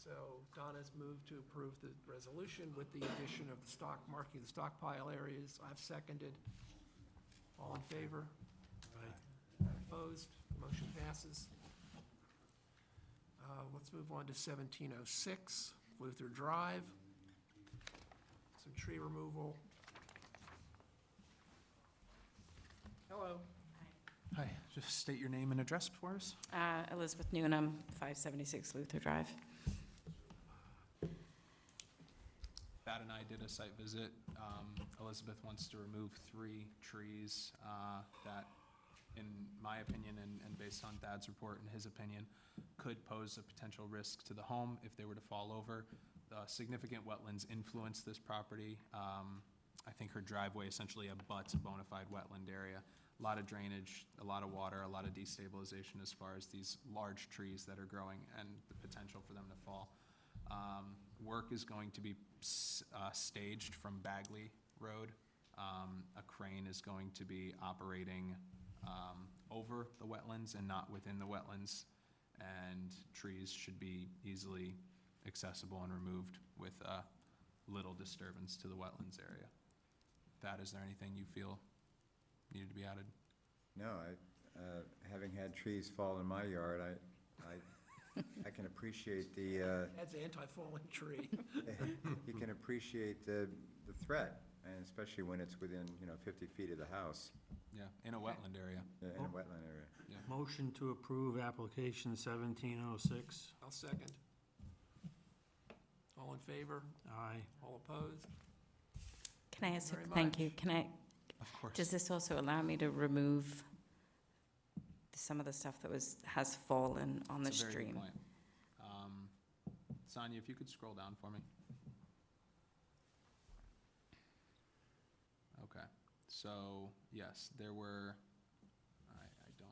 So Donna's moved to approve the resolution with the addition of the marking the stockpile areas. I've seconded. All in favor? Opposed? Motion passes. Let's move on to 1706, Luther Drive. Some tree removal. Hello. Hi, just state your name and address for us. Elizabeth Newnham, 576 Luther Drive. Thad and I did a site visit. Elizabeth wants to remove 3 trees that, in my opinion, and based on Thad's report and his opinion, could pose a potential risk to the home if they were to fall over. Significant wetlands influence this property. I think her driveway essentially abuts a bona fide wetland area. A lot of drainage, a lot of water, a lot of destabilization as far as these large trees that are growing and the potential for them to fall. Work is going to be staged from Bagley Road. A crane is going to be operating over the wetlands and not within the wetlands, and trees should be easily accessible and removed with little disturbance to the wetlands area. Thad, is there anything you feel needed to be added? No, having had trees fall in my yard, I can appreciate the, That's an anti-falling tree. you can appreciate the threat and especially when it's within, 50 feet of the house, Yeah, in a wetland area. in a wetland area. Motion to approve application 1706. I'll second. All in favor? Aye. All opposed? Can I ask, Very thank you, much. can I, Of course. does this also allow me to remove some of the stuff that has fallen on the It's a very good stream? point. Sonia, if you could scroll down for me. Okay, so, yes, there were, I don't.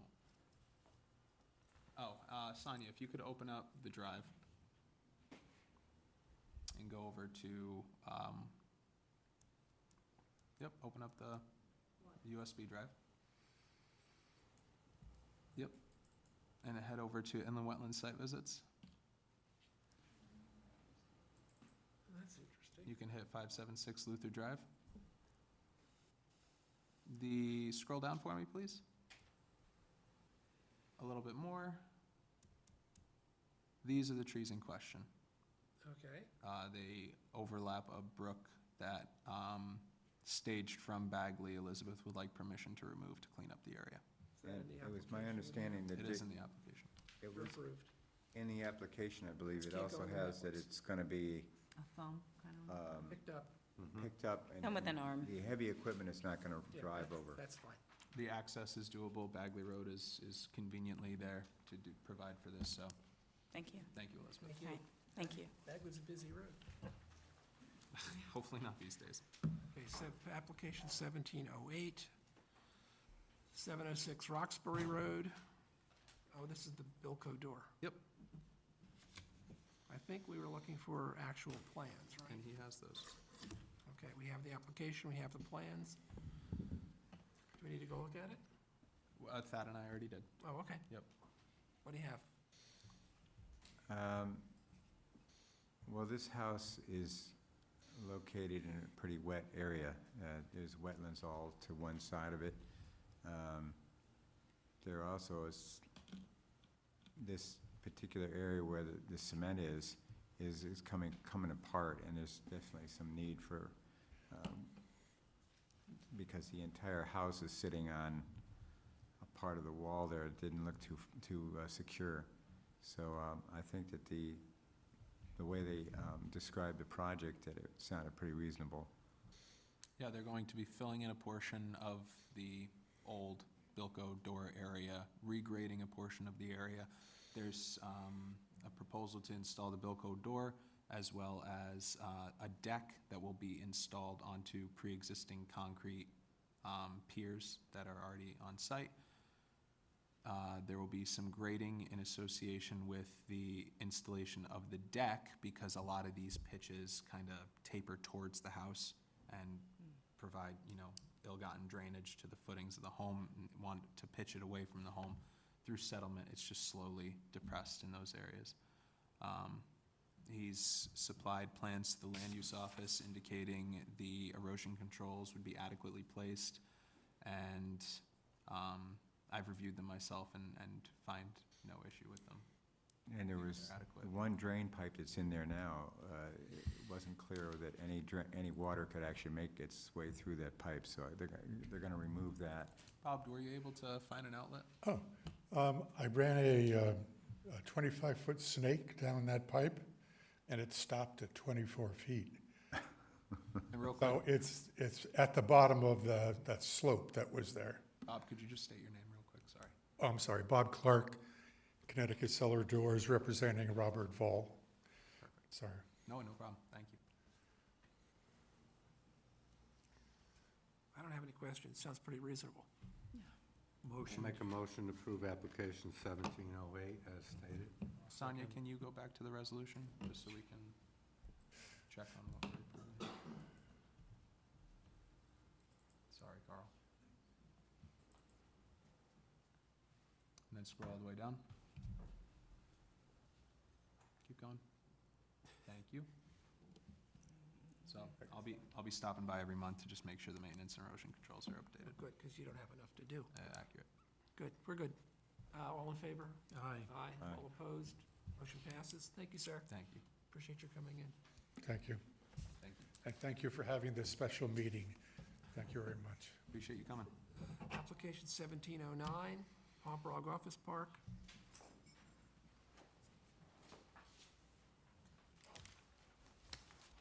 Oh, Sonia, if you could open up the drive and go over to, yep, open up the USB drive. Yep, and head over to Inland Wetlands Site Visits. That's interesting. You can hit 576 Luther Drive. Scroll down for me, please. A little bit more. These are the trees in question. Okay, They overlap a brook that, staged from Bagley, Elizabeth would like permission to remove to clean up the area. is that in the And application? it was my understanding that It is in the application. it You're was approved. in the application, I believe, it Can't go also in the has that wetlands. it's gonna be, A foam kind of? Picked up. picked up. Come with an arm. The heavy equipment is not gonna Yeah, drive that's- over. That's fine. The access is doable. Bagley Road is conveniently there to provide for this, so Thank you. thank you, Elizabeth. Thank you. Right, thank you. That was a busy road. Hopefully not these days. Okay, application 1708, 706 Roxbury Road. Oh, this is the Bilko door. Yep. I think we were looking for actual plans, right? And he has those. Okay, we have the application, we have the plans. Do we need to go look at it? Thad and I already did. Oh, okay. Yep. What do you have? Well, this house is located in a pretty wet area. There's wetlands all to one side of it. There also is, this particular area where the cement is coming apart, and there's definitely some need for, because the entire house is sitting on a part of the wall there, it didn't look too secure. So I think that the way they described the project, that it sounded pretty reasonable. Yeah, they're going to be filling in a portion of the old Bilko door area, regrading a portion of the area. There's a proposal to install the Bilko door, as well as a deck that will be installed onto pre-existing concrete piers that are already on site. There will be some grading in association with the installation of the deck, because a lot of these pitches kind of taper towards the house and provide, ill-gotten drainage to the footings of the home, and want to pitch it away from the home. Through settlement, it's just slowly depressed in those areas. He's supplied plans to the land use office indicating the erosion controls would be adequately placed, and I've reviewed them myself and find no issue with them. And there They're was adequate. one drain pipe that's in there now. It wasn't clear that any water could actually make its way through that pipe, so they're gonna remove that. Bob, were you able to find an outlet? I ran a 25-foot snake down that pipe, and it stopped at 24 feet. And real quick, So it's at the bottom of that slope that was there. Bob, could you just state your name real quick? Sorry. Oh, I'm sorry, Bob Clark, Connecticut Cellar Doors, representing Robert Vall. Perfect. Sorry. No problem. Thank you. I don't have any questions. Sounds pretty reasonable. Motion. Make a motion to approve application 1708 as stated. Sonia, can you go back to the resolution, just so we can check on what we're approving? Sorry, Carl. And then scroll all the way down. Keep going. Thank you. So I'll be stopping by every month to just make sure the maintenance and erosion controls are updated. Good, because you don't have enough to do. Accurate. Good, we're good. All in favor? Aye. Aye. Aye. All opposed? Motion passes. Thank you, sir. Thank you. Appreciate your coming in. Thank you. Thank you. And thank you for having this special meeting. Thank you very much. Appreciate you coming. Application 1709, Pomprog Office Park.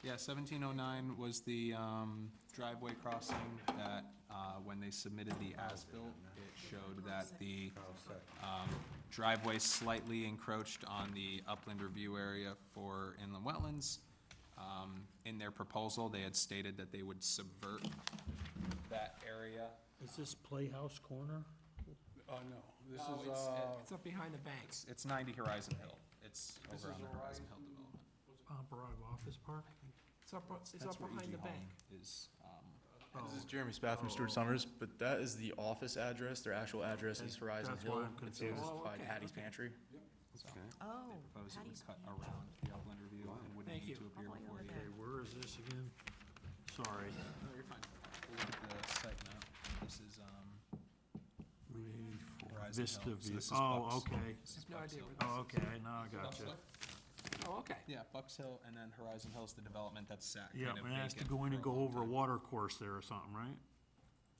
Yeah, 1709 was the driveway crossing that, when they submitted the as-built, it showed that the driveway slightly encroached on the upland review area for inland wetlands. In their proposal, they had stated that they would subvert that area. Is this Playhouse Corner? No, this No, is, It's up behind the bank. It's 90 Horizon Hill. It's This over is on the Horizon Hill development. Pomperog Office Park? It's up That's where behind EG the bank. Home is, This is Jeremy Spath from Stuart Summers, but that is the office address. Their actual address is Horizon That's why Hill. I'm It's confused. Oh, by okay, Patty's okay. Pantry. so Oh, they propose it would Patty's cut Pantry. around the upland review and wouldn't Thank need you. to appear All the way before over you. Okay, where is this again? Sorry. No, you're fine. Look at the site map. This is, Horizon Vista Hill. So View. this is Oh, Bucks. okay. This is No Bucks idea Hill. where Oh, okay, now I Bucks gotcha. Hill? Oh, okay. Yeah, Bucks Hill, and then Horizon Hill's the development that's sat Yeah, kind of and it has to vacant go in for and a go long over a time. water course there or something, right?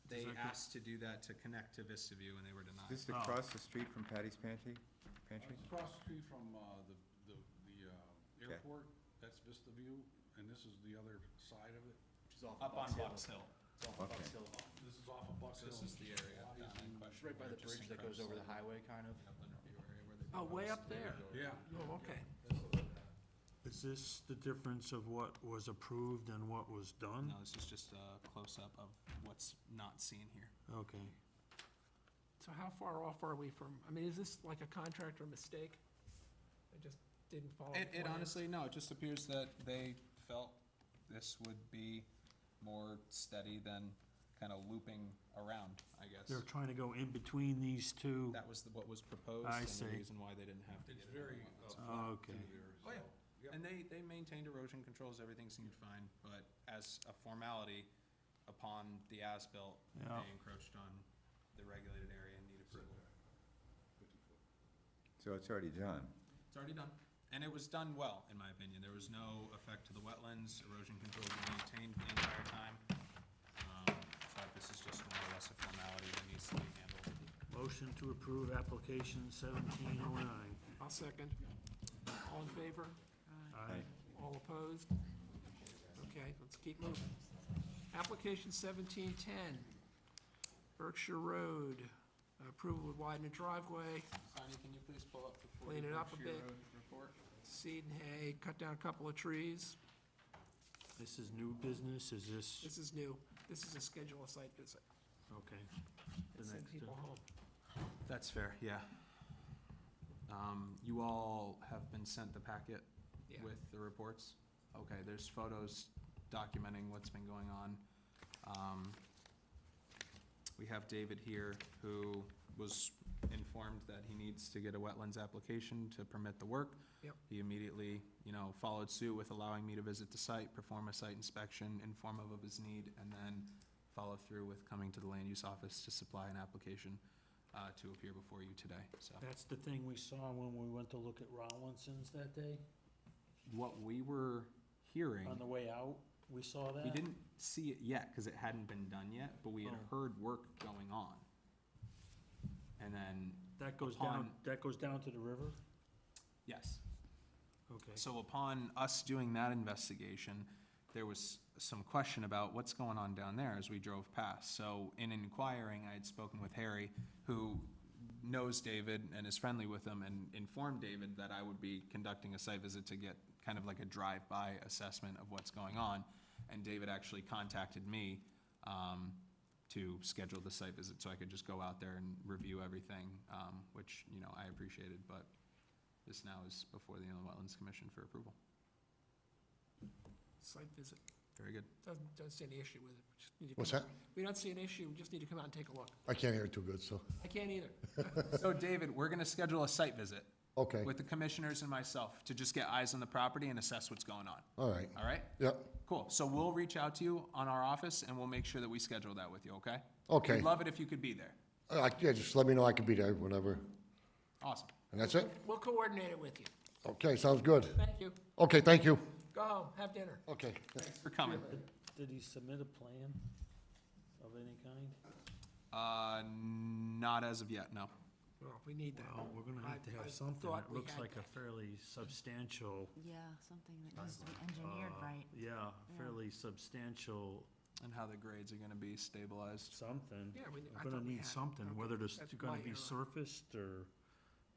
They that good? asked to do that to connect to Vista View, and they were denied. This is Oh. across the street from Patty's Pantry? Pantry? across the street from the airport, that's Vista View, and this is the other side of it. Which is off Up on Bucks Hill. It's off of Bucks Hill. This is off of Bucks Hill. This is the area down in question. Right by where the it just bridge that goes over the encroaches highway, kind of. on the upland review area where they Oh, way proposed up they there. would go. Yeah. Oh, okay. Is this the difference of what was approved and what was done? No, this is just a close-up of what's not seen here. Okay. So how far off are we from, I mean, is this like a contractor mistake? They just didn't follow the It plans? honestly, no, it just appears that they felt this would be more steady than kind of looping around, I guess. They're trying to go in between these two? That was what was proposed, I and see. the reason why they didn't have to It's get it. very Okay. through there. Oh, yeah. Yep. And they maintained erosion controls, everything seemed fine, but as a formality, upon the as-built, Yeah. they encroached on the regulated area and need approval. So it's already done. It's already done, and it was done well, in my opinion. There was no effect to the wetlands, erosion controls were maintained the entire time. But this is just more or less a formality that needs to be handled. Motion to approve application 1709. I'll second. All in favor? Aye. All opposed? Okay, let's keep moving. Application 1710, Berkshire Road, approval to widen the driveway, Sonny, can you please pull up the Clean it up a Berkshire bit. Road report? seed and hay, cut down a couple of trees. This is new business, is this, This is new. This is a schedule a site visit. okay. The And send next, people home. That's fair, yeah. You all have been sent the packet Yeah. with the reports? Okay, there's photos documenting what's been going on. We have David here, who was informed that he needs to get a wetlands application to permit the work. Yep. He immediately, followed suit with allowing me to visit the site, perform a site inspection, inform of his need, and then follow through with coming to the land use office to supply an application to appear before you today, so. that's the thing we saw when we went to look at Rollinson's that day? What we were hearing, On the way out, we saw that? we didn't see it yet, because it hadn't been done yet, but we had Oh. heard work going on. And then, That goes upon- down to the river? yes. Okay. So upon us doing that investigation, there was some question about what's going on down there as we drove past. So in inquiring, I had spoken with Harry, who knows David and is friendly with him, and informed David that I would be conducting a site visit to get kind of like a drive-by assessment of what's going on. And David actually contacted me to schedule the site visit so I could just go out there and review everything, which, I appreciated, but this now is before the Inland Wetlands Commission for approval. Site visit. Very good. Doesn't see any issue with it. We just need to What's come- that? We don't see an issue. We just need to come out and take a look. I can't hear it too good, so, I can't either. So David, we're gonna schedule a site visit okay, with the commissioners and myself to just get eyes on the property and assess what's going on. all right, All right? yep, Cool. So we'll reach out to you on our office and we'll make sure that we schedule that with you, okay? okay. We'd love it if you could be there. Yeah, just let me know, I can be there whenever, Awesome. and that's it? We'll coordinate it with you. Okay, sounds good. Thank you. Okay, thank you. Go home, have dinner. Okay. Thanks for coming. Did he submit a plan of any kind? Not as of yet, no. Well, we need that. Well, we're gonna have to I have something thought that we looks had like a that. fairly substantial, Yeah, something that needs to be engineered right. yeah, Yeah. fairly substantial And how the grades are gonna be stabilized. something. Yeah, I We're thought gonna we need had it. something, Okay, whether it's that's gonna my be error. surfaced or,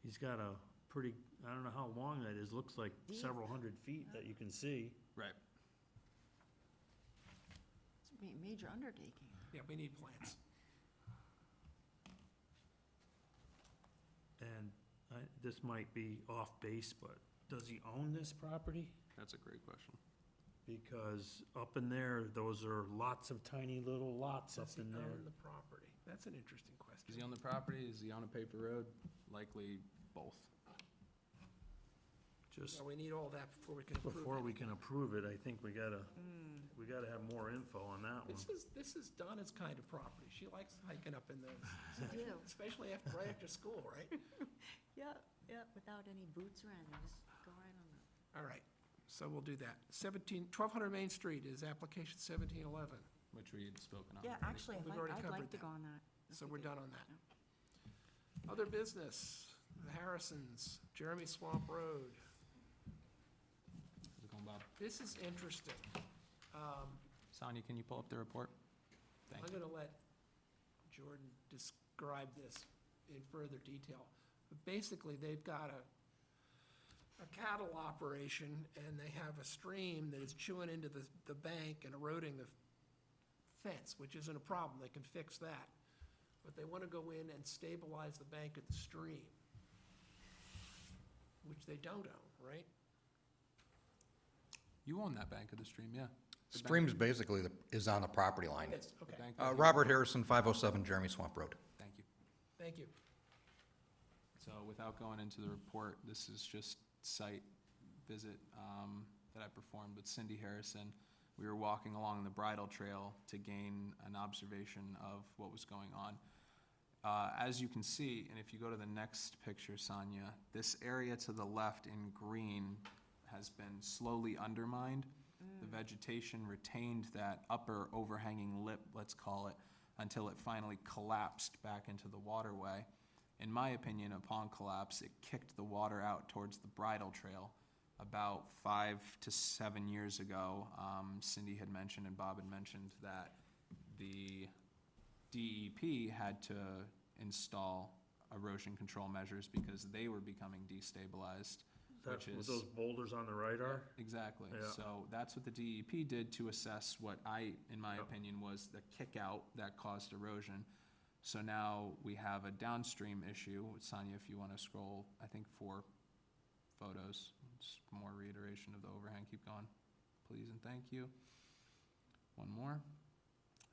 he's got a pretty, I don't know how long that is, looks like Deep. several hundred feet that you can see. Right. It's a major undertaking. Yeah, we need plans. And this might be off base, but does he own this property? That's a great question. Because up in there, those are lots of tiny little lots up Does he in there. own the property? That's an interesting question. Does he own the property? Is he on a paper road? Likely both. Just Well, we need all that before we can approve it. before we can approve it, I think we gotta have more info on that one. This is Donna's kind of property. She likes hiking up in those. do. Especially right after school, right? Yeah, yeah, without any boots or anything, just go right on that. All right, so we'll do that. 1200 Main Street is application 1711. Which we had spoken on. Yeah, already. actually, We've already I'd covered like to that. go on that. So we're done on that. Other business, the Harrisons, Jeremy Swamp Road. How's it going, Bob? This is interesting. Sonia, can you pull up the report? Thank I'm you. gonna let Jordan describe this in further detail. But basically, they've got a cattle operation, and they have a stream that is chewing into the bank and eroding the fence, which isn't a problem, they can fix that. But they wanna go in and stabilize the bank of the stream, which they don't own, right? You own that bank of the stream, yeah. The bank- Stream's basically is on the property line. Yes, the okay, bank that you- Robert Harrison, 507 Jeremy Swamp Road. Thank you. thank you. So without going into the report, this is just site visit that I performed with Cindy Harrison. We were walking along the bridle trail to gain an observation of what was going on. As you can see, and if you go to the next picture, Sonia, this area to the left in green has been slowly undermined. The vegetation retained that upper overhanging lip, let's call it, until it finally collapsed back into the waterway. In my opinion, upon collapse, it kicked the water out towards the bridle trail. About 5 to 7 years ago, Cindy had mentioned and Bob had mentioned that the DEP had to install erosion control measures because they were becoming destabilized, That's which what is. those boulders on the right are? Exactly. Yeah. So that's what the DEP did to assess what in my opinion, was the kick out that caused erosion. So now we have a downstream issue. Sonia, if you want to scroll, I think 4 photos. Just more reiteration of the overhang. Keep going, please and thank you. One more.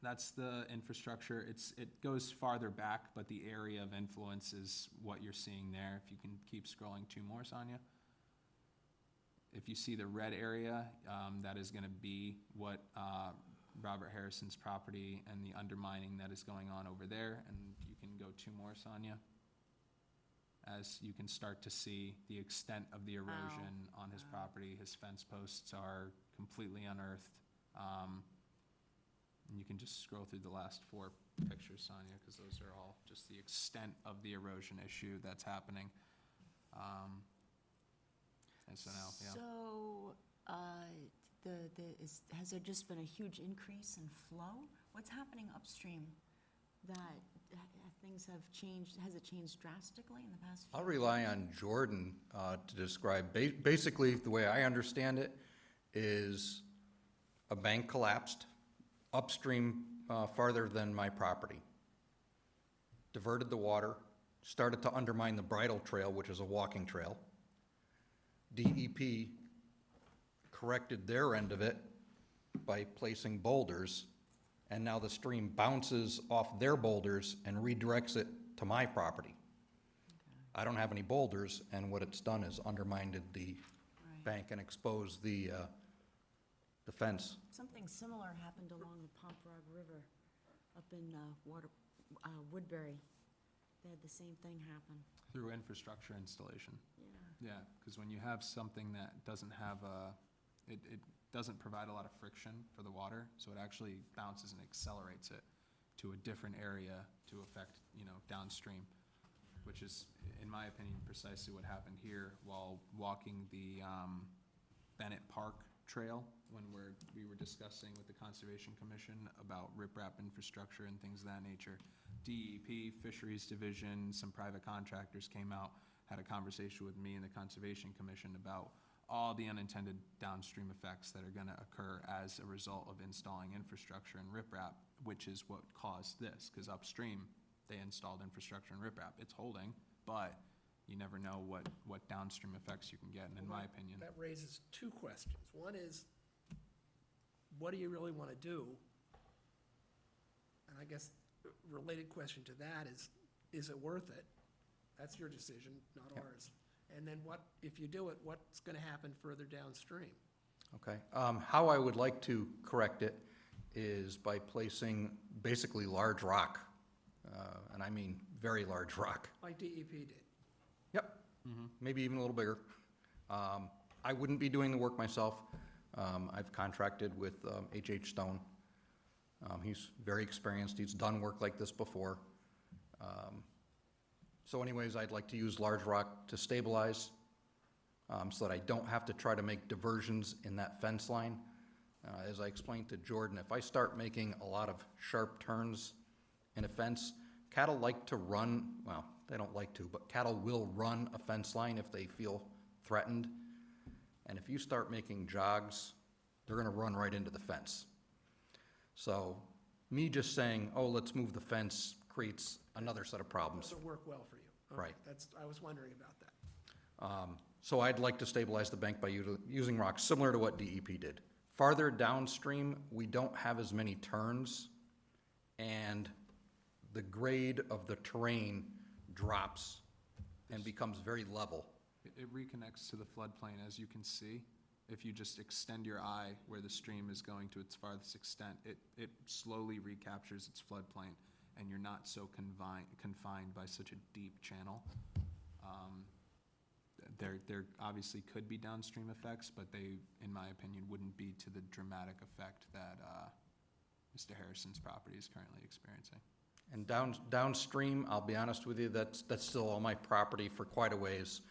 That's the infrastructure. It goes farther back, but the area of influence is what you're seeing there. If you can keep scrolling 2 more, Sonia. If you see the red area, that is gonna be what, Robert Harrison's property and the undermining that is going on over there, and you can go 2 more, Sonia. As you can start to see the extent of the erosion on his property, his fence posts are completely unearthed. And you can just scroll through the last 4 pictures, Sonia, because those are all just the extent of the erosion issue that's happening. And so now, yeah. So, has there just been a huge increase in flow? What's happening upstream that things have changed? Has it changed drastically in the past few I'll rely on Jordan to describe. Basically, the way I understand it is a bank collapsed upstream farther than my property, diverted the water, started to undermine the bridle trail, which is a walking trail. DEP corrected their end of it by placing boulders, and now the stream bounces off their boulders and redirects it to my property. I don't have any boulders, and what it's done is undermined the bank and exposed the fence. Something similar happened along the Pomperaug River up in Woodbury. They had the same thing happen. Through infrastructure installation. Yeah. Yeah, because when you have something that doesn't have It doesn't provide a lot of friction for the water, so it actually bounces and accelerates it to a different area to affect, downstream, which is, in my opinion, precisely what happened here while walking the Bennett Park Trail when we were discussing with the Conservation Commission about riprap infrastructure and things of that nature. DEP, Fisheries Division, some private contractors came out, had a conversation with me and the Conservation Commission about all the unintended downstream effects that are gonna occur as a result of installing infrastructure and riprap, which is what caused this, because upstream, they installed infrastructure and riprap. It's holding, but you never know what downstream effects you can get, and in my opinion. That raises two questions. One is, what do you really want to do? And I guess a related question to that is it worth it? That's your decision, not ours. And then what, if you do it, what's going to happen further downstream? Okay. How I would like to correct it is by placing basically large rock, and I mean very large rock. Like DEP did. Yep. Maybe even a little bigger. I wouldn't be doing the work myself. I've contracted with H.H. Stone. He's very experienced. He's done work like this before. So anyways, I'd like to use large rock to stabilize so that I don't have to try to make diversions in that fence line. As I explained to Jordan, if I start making a lot of sharp turns in a fence, cattle like to run, well, they don't like to, but cattle will run a fence line if they feel threatened. And if you start making jogs, they're gonna run right into the fence. So me just saying, oh, let's move the fence creates another set of problems. Doesn't work well for you. Okay, Right. I was wondering about that. So I'd like to stabilize the bank by using rocks, similar to what DEP did. Farther downstream, we don't have as many turns, and the grade of the terrain drops and becomes very level. It reconnects to the floodplain, as you can see. If you just extend your eye where the stream is going to its farthest extent, it slowly recaptures its floodplain, and you're not so confined by such a deep channel. There obviously could be downstream effects, but they, in my opinion, wouldn't be to the dramatic effect that Mr. Harrison's property is currently experiencing. And downstream, I'll be honest with you, that's still on my property for quite a ways.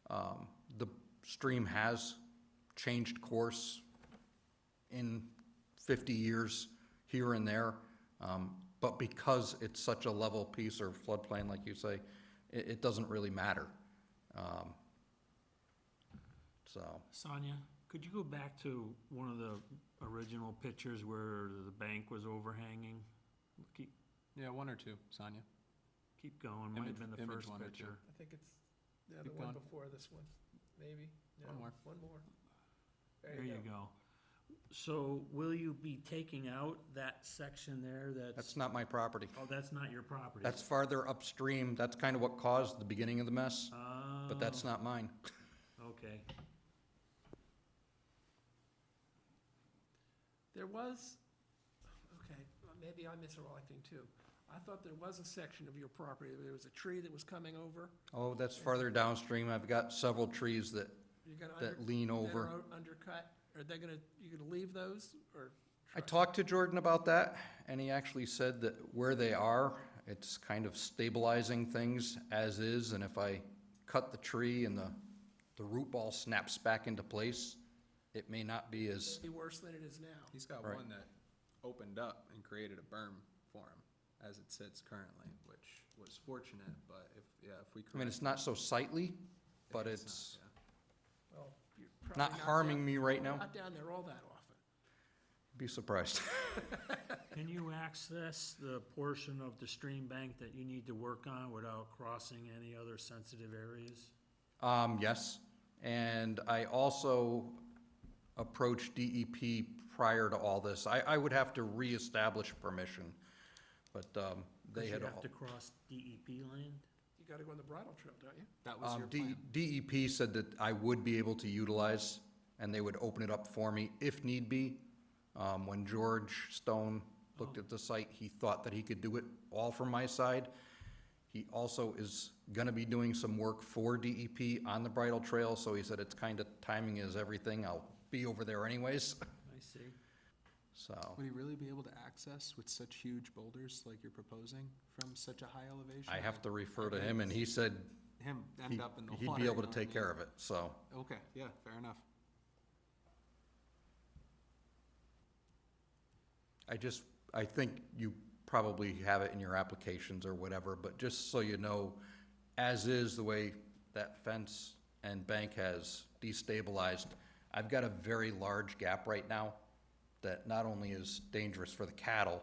The stream has changed course in 50 years here and there, but because it's such a level piece or floodplain, like you say, it doesn't really matter. Sonia, could you go back to one of the original pictures where the bank was overhanging? Yeah, one or two, Sonia. Keep going, might have been the Image first one or two. picture. I think it's the Keep other one going. before this one, maybe. No, One more. One more. There you go. So will you be taking out that section there That's not my property. oh, that's not your property? That's farther upstream. That's kind of what caused the beginning of the mess, but that's not mine. Okay. There was, okay, maybe I'm misrecollecting too. I thought there was a section of your property, there was a tree that was coming over. Oh, that's farther downstream. I've got several trees that You're gonna lean that over. are undercut. Are they gonna, you gonna leave those or? I talked to Jordan about that, and he actually said that where they are, it's kind of stabilizing things as is, and if I cut the tree and the root ball snaps back into place, it may not be as, Be worse than it is now. He's got Right. one that opened up and created a berm for him as it sits currently, which was fortunate, but if we I mean, it's not so sightly, but not, it's Well, you're probably not harming down- me right now. Not down there all that often. Be surprised. Can you access the portion of the stream bank that you need to work on without crossing any other sensitive areas? Yes, and I also approached DEP prior to all this. I would have to reestablish permission, but they had. You have to cross DEP land? You gotta go on the bridle trail, don't you? That was your plan. DEP said that I would be able to utilize, and they would open it up for me if need be. When George Stone looked at the site, he thought that he could do it all from my side. He also is gonna be doing some work for DEP on the bridle trail, so he said it's kind of timing is everything. I'll be over there anyways, I see. so. Would he really be able to access with such huge boulders like you're proposing from such a high elevation? I have to refer to him, and he said Him end up in the water. he'd be able you to know take what I care of it, so. mean? Okay, yeah, fair enough. I think you probably have it in your applications or whatever, but just so you know, as is the way that fence and bank has destabilized, I've got a very large gap right now that not only is dangerous for the cattle,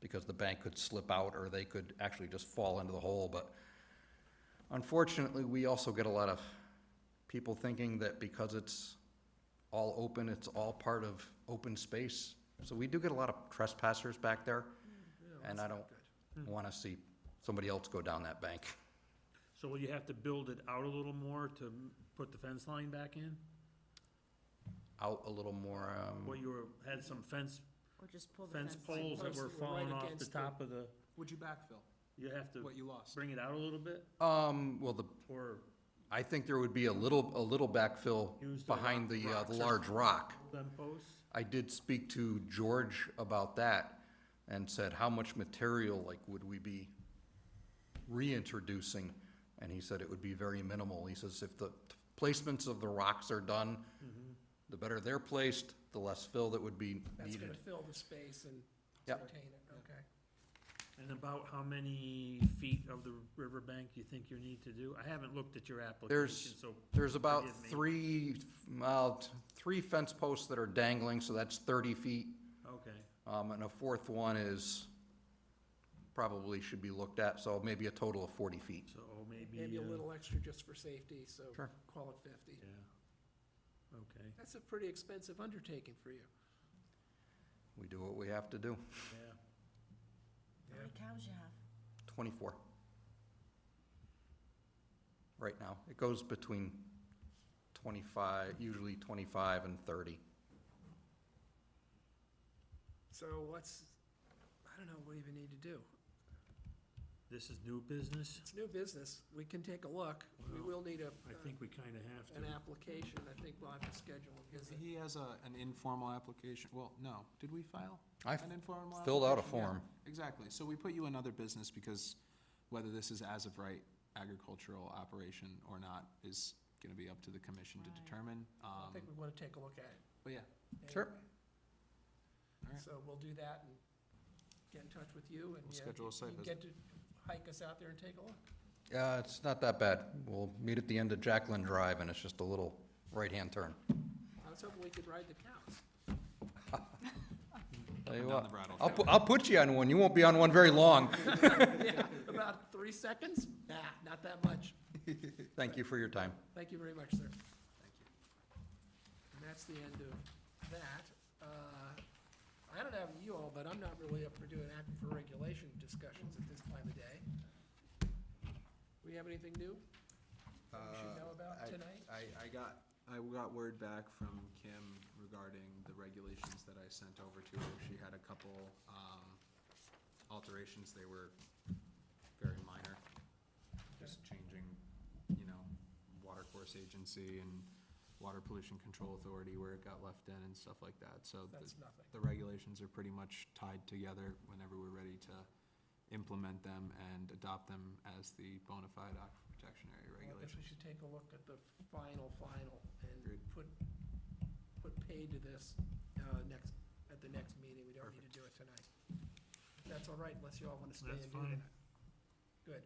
because the bank could slip out or they could actually just fall into the hole, but unfortunately, we also get a lot of people thinking that because it's all open, it's all part of open space. So we do get a lot of trespassers back there, and I don't want to see somebody else go down that bank. So will you have to build it out a little more to put the fence line back in? Out a little more, Well, had some fence Or just pull the fence line. poles that were Posts falling right off the against top of the, Would you backfill you have to what you lost? bring it out a little bit? well, Or I think there would be a little backfill use the behind the rocks or large rock. them posts? I did speak to George about that and said, how much material, like, would we be reintroducing? And he said it would be very minimal. He says if the placements of the rocks are done, the better they're placed, the less fill that would be That's needed. gonna fill the space and Yep. retain it, okay. And about how many feet of the riverbank you think you need to do? I haven't looked at your application, so. There's about forgive me. three fence posts that are dangling, so that's 30 feet. Okay, And a fourth one is, probably should be looked at, so maybe a total of 40 feet. so maybe. Maybe a little extra just for safety, so Sure. call it 50. Yeah, okay, That's a pretty expensive undertaking for you. We do what we have to do. yeah. How many cows you have? 24. Right now. It goes between 25, usually 25 and 30. So I don't know what we even need to do. This is new business? It's new business. We can take a look. We will need I think we kinda have an to. application. I think we'll have to schedule a visit. He has an informal application, well, no, did we file I an informal application? filled out a Yeah, form. exactly, so we put you in other business because whether this is as of right agricultural operation or not is gonna be up to the commission to Right. determine. I think we want to take a look at it. But yeah, Sure. anyway. All right. So we'll do that and get in touch with you and We'll yeah, schedule a site you can get to hike us out there and take a look. Yeah, it's not that bad. We'll meet at the end of Jacqueline Drive, and it's just a little right-hand turn. I was hoping we could ride the cows. Tell you down what, the bridle I'll, trail. I'll put you on one. You won't be on one very long. Yeah, about 3 seconds? Nah, not that much. Thank you for your time. Thank you very much, sir. Thank you. And that's the end of that. I don't have you all, but I'm not really up for doing aquifer regulation discussions at this time of day. We have anything new that we should know about tonight? I got word back from Kim regarding the regulations that I sent over to her. She had a couple, alterations. They were very minor. Just changing, water course agency and Water Pollution Control Authority where it got left in and stuff like that. So That's nothing. the regulations are pretty much tied together whenever we're ready to implement them and adopt them as the bona fide aquifer protection area Well, I guess regulations. we should take a look at the final, and Agreed. put paid to this, at the next meeting. We don't need to do it tonight. That's all right, unless you all want to stay and That's do fine. that. Good.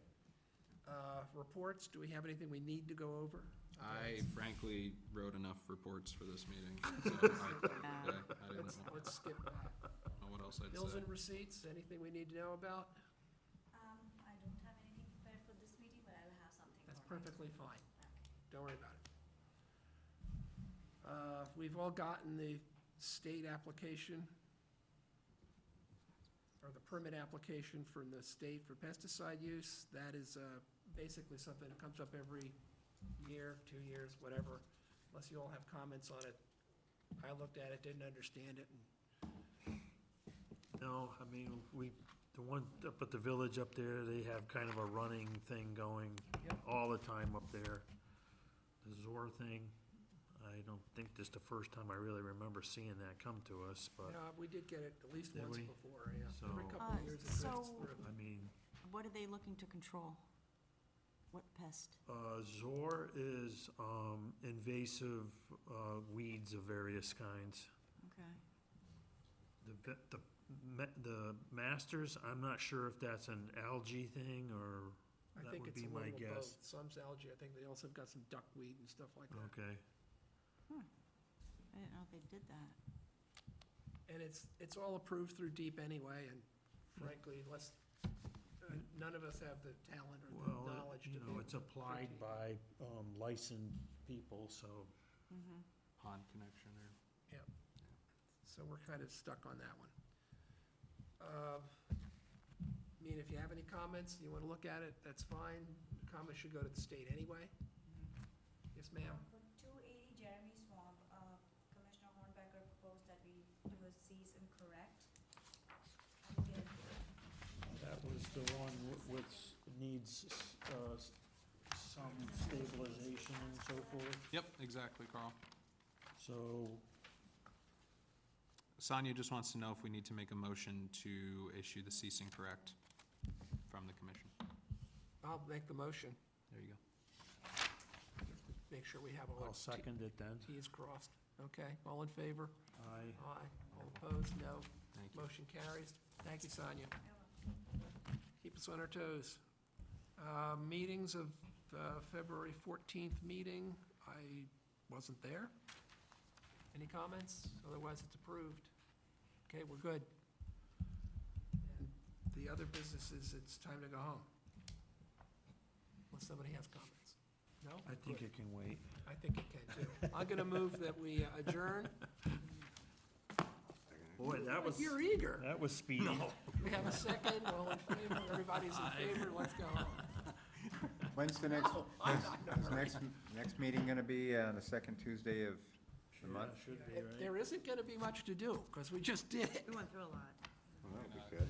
Reports, do we have anything we need to go over? I frankly wrote enough reports for this meeting, so I didn't Let's skip that. know what else I'd Bills say. and receipts, anything we need to know about? I don't have anything prepared for this meeting, but I'll have something. That's for next perfectly meeting. fine. Don't worry about it. We've all gotten the state application, or the permit application from the state for pesticide use. That is basically something that comes up every year, 2 years, whatever, unless you all have comments on it. I looked at it, didn't understand it, and No, I mean, the one up at the village up there, they have kind of a running thing going Yep. all the time up there. The Zor thing, I don't think this is the first time I really remember seeing that come to us, but, Yeah, we did get it at least Did once we? before, yeah. So- Every couple of years it drifts so- through. I mean, What are they looking to control? What pest? Zor is invasive weeds of various kinds. Okay. The masters, I'm not sure if that's an algae thing, or I that think would it's be a my little of guess. both. Some's algae, I think they also have got some duckweed and stuff like that. Okay. I didn't know they did that. And it's all approved through DEEP anyway, and frankly, none of us have the talent or the Well, knowledge to you be know, able it's to applied critique. by licensed people, so. Mm-hmm. Pond connection there. So we're kind of stuck on that one. I mean, if you have any comments, you want to look at it, that's fine. Comments should go to the state anyway. Yes, ma'am? For 280 Jeremy Swamp, Commissioner Hornbecker proposed that we do a cease and correct. I didn't get it. That was the one which needs some stabilization and so forth. Yep, exactly, Carl. So, Sonia just wants to know if we need to make a motion to issue the cease and correct from the commission. I'll make the motion. There you go. Make sure we have all I'll our second it then. T's crossed. Okay, all in favor? Aye. Aye. All opposed? No. Thank you. Motion carries. Thank you, Sonia. Keep us on our toes. Meetings of February 14th meeting, I wasn't there. Any comments? Otherwise, it's approved. Okay, we're good. And the other business is it's time to go home. Unless somebody has comments. No? I think Good. it can wait. I think it can too. I'm gonna move that we adjourn. Boy, that was, You're eager. that was speedy. We have a second, all in favor, everybody's in favor, let's go home. When's the next, No, I'm is not in a hurry. next meeting gonna be on the second Tuesday of the month? Should be, right? There isn't gonna be much to do, because we just did it. We went through a lot. Well, that would be good.